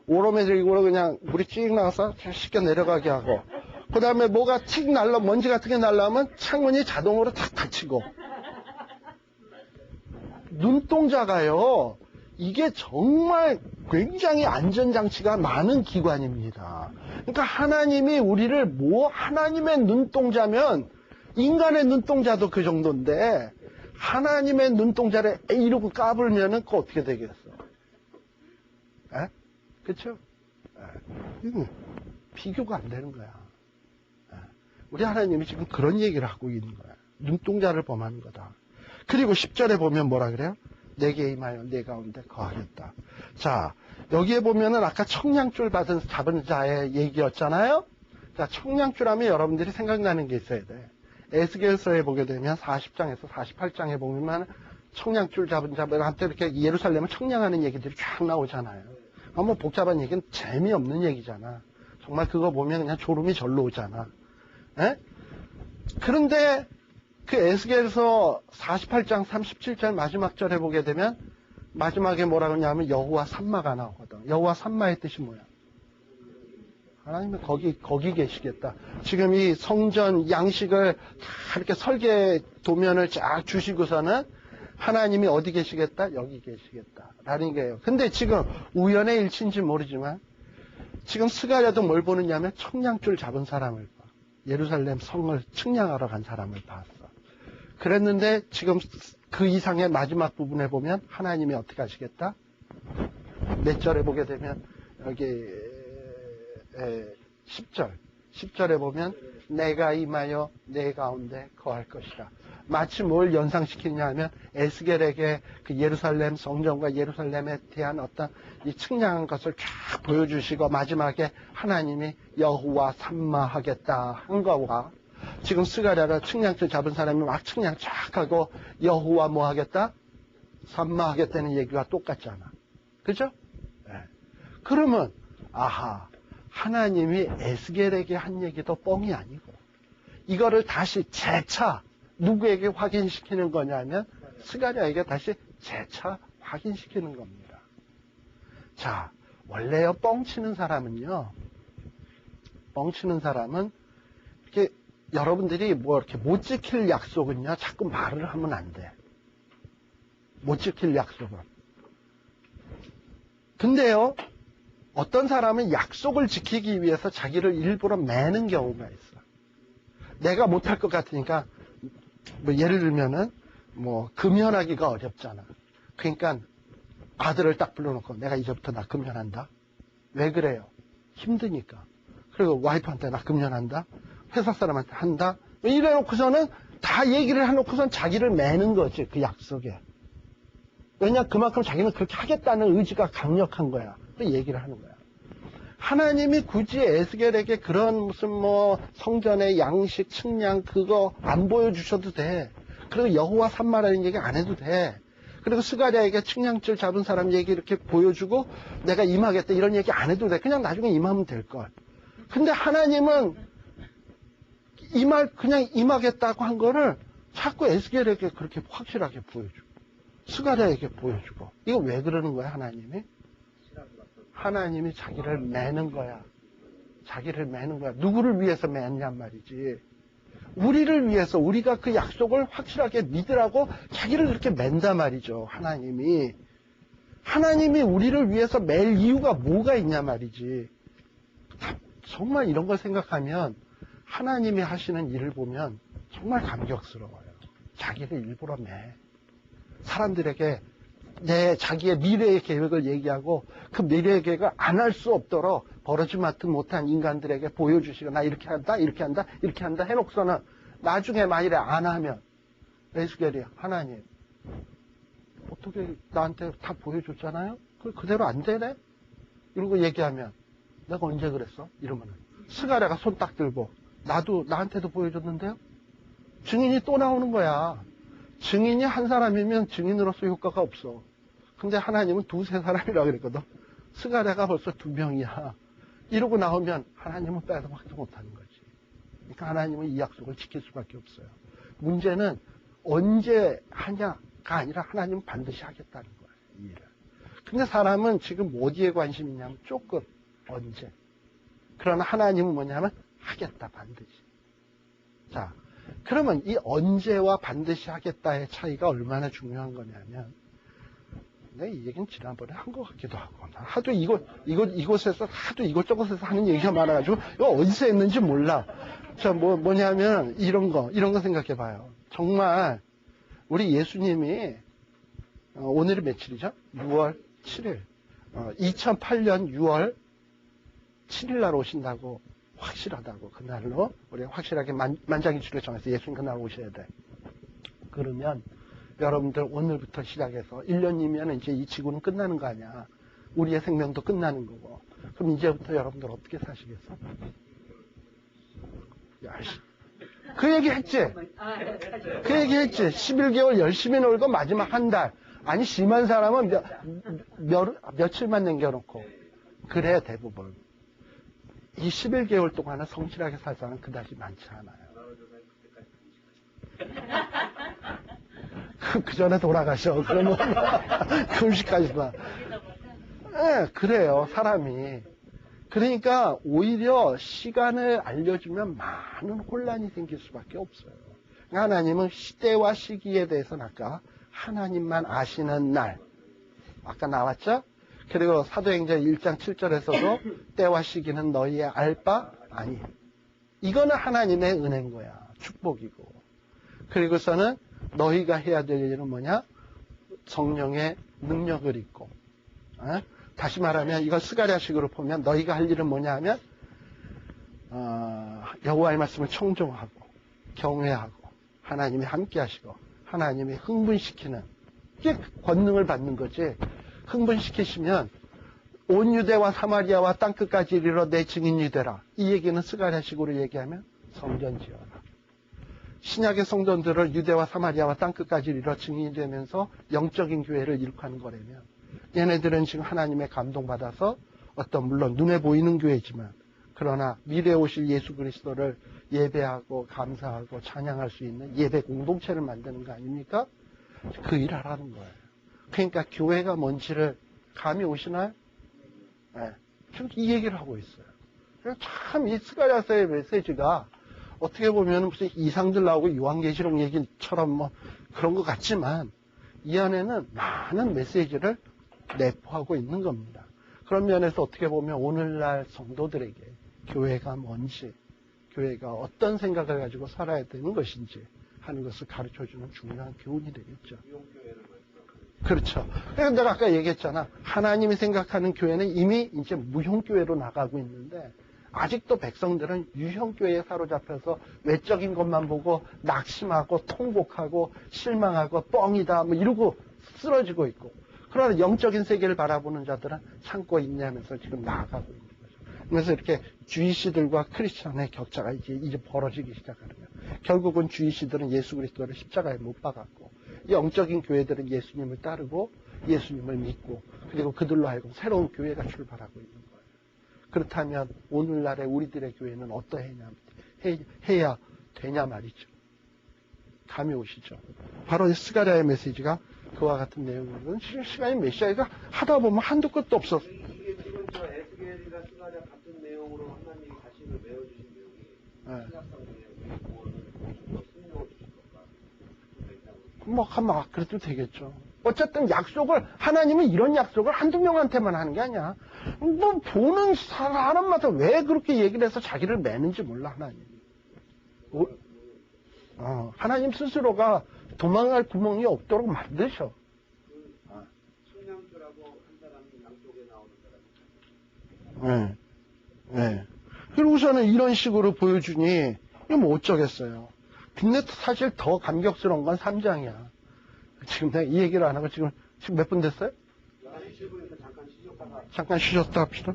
A: 오로메들이고 그냥 물이 찌익 나와서 쉽게 내려가게 하고, 그 다음에 뭐가 틱 날라, 먼지 같은 게 날라오면 창문이 자동으로 탁 닫히고. 눈동자가요, 이게 정말 굉장히 안전장치가 많은 기관입니다. 그러니까 하나님이 우리를 하나님의 눈동자면 인간의 눈동자도 그 정도인데, 하나님의 눈동자를 이러고 까불면은 그거 어떻게 되겠어? 에? 그쵸? 비교가 안 되는 거야. 우리 하나님이 지금 그런 얘기를 하고 있는 거야. 눈동자를 범하는 거다. 그리고 10절에 보면 뭐라 그래요? 내게 임하여 내 가운데 거하겠다. 자, 여기에 보면은 아까 청량줄 잡은 자의 얘기였잖아요? 자, 청량줄 하면 여러분들이 생각나는 게 있어야 돼. 에스겔서에 보게 되면 40장에서 48장에 보면 청량줄 잡은 자한테 이렇게 예루살렘을 청량하는 얘기들이 쫙 나오잖아요. 뭐 복잡한 얘기는 재미없는 얘기잖아. 정말 그거 보면 그냥 졸음이 절로 오잖아. 에? 그런데 그 에스겔서 48장 37절 마지막 절에 보게 되면 마지막에 뭐라고 하냐면 여호와 삼마가 나오거든. 여호와 삼마의 뜻이 뭐야? 하나님은 거기 계시겠다. 지금 이 성전 양식을 다 이렇게 설계 도면을 쫙 주시고서는 하나님이 어디 계시겠다? 여기 계시겠다. 라는 거예요. 근데 지금 우연의 일치인지 모르지만 지금 스가랴도 뭘 보느냐면 청량줄 잡은 사람을 봐. 예루살렘 성을 측량하러 간 사람을 봤어. 그랬는데 지금 그 이상의 마지막 부분에 보면 하나님이 어떻게 하시겠다? 몇 절에 보게 되면 여기 10절에 보면 내가 임하여 내 가운데 거할 것이라. 마치 뭘 연상시키냐 하면 에스겔에게 그 예루살렘 성전과 예루살렘에 대한 어떤 이 측량한 것을 쫙 보여주시고 마지막에 하나님이 여호와 삼마하겠다 한 거와 지금 스가랴가 측량줄 잡은 사람이 막 측량 쫙 하고 여호와 뭐 하겠다? 삼마하겠다는 얘기가 똑같잖아. 그죠? 네. 그러면 아하, 하나님이 에스겔에게 한 얘기도 뻥이 아니고 이거를 다시 재차 누구에게 확인시키는 거냐면 스가랴에게 다시 재차 확인시키는 겁니다. 자, 원래요 뻥치는 사람은 이렇게 여러분들이 뭐 이렇게 못 지킬 약속은요 자꾸 말을 하면 안 돼. 못 지킬 약속은. 근데요 어떤 사람은 약속을 지키기 위해서 자기를 일부러 매는 경우가 있어. 내가 못할 것 같으니까 뭐 예를 들면은 뭐 금연하기가 어렵잖아. 그러니까 아들을 딱 불러놓고 내가 이제부터 나 금연한다. 왜 그래요? 힘드니까. 그리고 와이프한테 나 금연한다. 회사 사람한테 한다. 이래놓고서는 다 얘기를 해놓고선 자기를 매는 거지 그 약속에. 왜냐 그만큼 자기는 그렇게 하겠다는 의지가 강력한 거야. 또 얘기를 하는 거야. 하나님이 굳이 에스겔에게 그런 무슨 뭐 성전의 양식 측량 그거 안 보여주셔도 돼. 그리고 여호와 삼마라는 얘기 안 해도 돼. 그리고 스가랴에게 측량줄 잡은 사람 얘기 이렇게 보여주고 내가 임하겠다 이런 얘기 안 해도 돼. 그냥 나중에 임하면 될걸. 근데 하나님은 그냥 임하겠다고 한 거를 자꾸 에스겔에게 그렇게 확실하게 보여주고 스가랴에게 보여주고. 이거 왜 그러는 거야 하나님이? 하나님이 자기를 매는 거야. 자기를 매는 거야. 누구를 위해서 매냔 말이지. 우리를 위해서 우리가 그 약속을 확실하게 믿으라고 자기를 그렇게 맨단 말이죠. 하나님이 우리를 위해서 맬 이유가 뭐가 있냐 말이지. 정말 이런 걸 생각하면 하나님이 하시는 일을 보면 정말 감격스러워요. 자기를 일부러 매. 사람들에게 자기의 미래의 계획을 얘기하고 그 미래의 계획을 안 할 수 없도록 버러지마트 못한 인간들에게 보여주시고 나 이렇게 한다 이렇게 한다 이렇게 한다 해놓고서는 나중에 만일에 안 하면 에스겔이 하나님 어떻게 나한테 다 보여줬잖아요? 그대로 안 되네? 이러고 얘기하면 내가 언제 그랬어? 이러면은 스가랴가 손 딱 들고 나한테도 보여줬는데요? 증인이 또 나오는 거야. 증인이 한 사람이면 증인으로서 효과가 없어. 근데 하나님은 두세 사람이라 그랬거든. 스가랴가 벌써 2명이야. 이러고 나오면 하나님은 빼도 박도 못하는 거지. 그러니까 하나님은 이 약속을 지킬 수밖에 없어요. 문제는 언제 하냐가 아니라 하나님은 반드시 하겠다는 거예요. 이 일을. 근데 사람은 지금 어디에 관심이 있냐면 조금 언제. 그러나 하나님은 뭐냐면 하겠다 반드시. 자, 그러면 이 언제와 반드시 하겠다의 차이가 얼마나 중요한 거냐면, 내가 이 얘기는 지난번에 한 것 같기도 하고, 하도 이곳에서 하도 이곳저곳에서 하는 얘기가 많아가지고 이거 어디서 했는지 몰라. 자, 뭐냐면 이런 거 생각해 봐요. 정말 우리 예수님이 오늘이 며칠이죠? 6월 7일. 2008년 6월 7일 날 오신다고 확실하다고. 그날로 우리가 확실하게 만장일치로 정해서 예수님 그날 오셔야 돼. 그러면 여러분들 오늘부터 시작해서 1년이면 이제 이 지구는 끝나는 거 아니야. 우리의 생명도 끝나는 거고. 그럼 이제부터 여러분들 어떻게 사시겠어? 그 얘기 했지? 그 얘기 했지? 11개월 열심히 놀고 마지막 한 달. 아니 심한 사람은 며칠만 남겨놓고. 그래 대부분. 이 11개월 동안은 성실하게 살 사람은 그다지 많지 않아요. 그 전에 돌아가셔. 그러면 금식까지 봐. 네, 그래요 사람이. 그러니까 오히려 시간을 알려주면 많은 혼란이 생길 수밖에 없어요. 하나님은 시대와 시기에 대해서는 아까 하나님만 아시는 날 아까 나왔죠? 그리고 사도행전 1장 7절에서도 때와 시기는 너희의 알 바 아니. 이거는 하나님의 은혜인 거야. 축복이고. 그리고서는 너희가 해야 될 일은 뭐냐? 성령의 능력을 입고. 다시 말하면 이걸 스가랴식으로 보면 너희가 할 일은 뭐냐 하면 여호와의 말씀을 청종하고 경외하고 하나님이 함께 하시고 하나님이 흥분시키는 이게 권능을 받는 거지. 흥분시키시면 온 유대와 사마리아와 땅끝까지 이르러 내 증인이 되라. 이 얘기는 스가랴식으로 얘기하면 성전 지어라. 신약의 성전들을 유대와 사마리아와 땅끝까지 이르러 증인이 되면서 영적인 교회를 일으키는 거라면 얘네들은 지금 하나님의 감동받아서 물론 눈에 보이는 교회지만 그러나 미래에 오실 예수 그리스도를 예배하고 감사하고 찬양할 수 있는 예배 공동체를 만드는 거 아닙니까? 그 일을 하라는 거예요. 그러니까 교회가 뭔지를 감이 오시나요? 네. 지금 이 얘기를 하고 있어요. 참 이 스가랴서의 메시지가 어떻게 보면 무슨 이상들 나오고 요한계시록 얘기처럼 뭐 그런 것 같지만 이 안에는 많은 메시지를 내포하고 있는 겁니다. 그런 면에서 어떻게 보면 오늘날 성도들에게 교회가 뭔지, 교회가 어떤 생각을 가지고 살아야 되는 것인지 하는 것을 가르쳐주는 중요한 교훈이 되겠죠. 그렇죠. 그래서 내가 아까 얘기했잖아. 하나님이 생각하는 교회는 이미 이제 무형교회로 나가고 있는데 아직도 백성들은 유형교회에 사로잡혀서 외적인 것만 보고 낙심하고 통곡하고 실망하고 뻥이다 뭐 이러고 쓰러지고 있고, 그러나 영적인 세계를 바라보는 자들은 참고 인내하면서 지금 나아가고 있는 거죠. 그래서 이렇게 주이시들과 크리스찬의 격차가 이제 벌어지기 시작하는 거예요. 결국은 주이시들은 예수 그리스도를 십자가에 못 박았고 영적인 교회들은 예수님을 따르고 예수님을 믿고 그리고 그들로 하여금 새로운 교회가 출발하고 있는 거예요. 그렇다면 오늘날의 우리들의 교회는 해야 되냐 말이죠. 감이 오시죠. 바로 스가랴의 메시지가 그와 같은 내용이거든. 시간이 몇 시간이가 하다 보면 한두 끝도 없어.
B: 이게 지금 에스겔이가 스가랴 같은 내용으로 하나님이 자신을 메워주신 내용이 신약성 내용이 무엇을 승리해 주실 건가?
A: 막 그래도 되겠죠. 어쨌든 약속을, 하나님은 이런 약속을 한두 명한테만 하는 게 아니야. 뭐 보는 사람마다 왜 그렇게 얘기를 해서 자기를 매는지 몰라, 하나님이. 하나님 스스로가 도망갈 구멍이 없도록 만드셔.
B: 성령주라고 한 사람이 양쪽에 나오는 사람이.
A: 네. 그리고서는 이런 식으로 보여주니, 이거 뭐 어쩌겠어요. 근데 사실 더 감격스러운 건 3장이야. 지금 내가 이 얘기를 안 하고 지금 몇 분 됐어요?
B: 11분에서 잠깐 쉬셨다가
A: 잠깐 쉬셨다 합시다.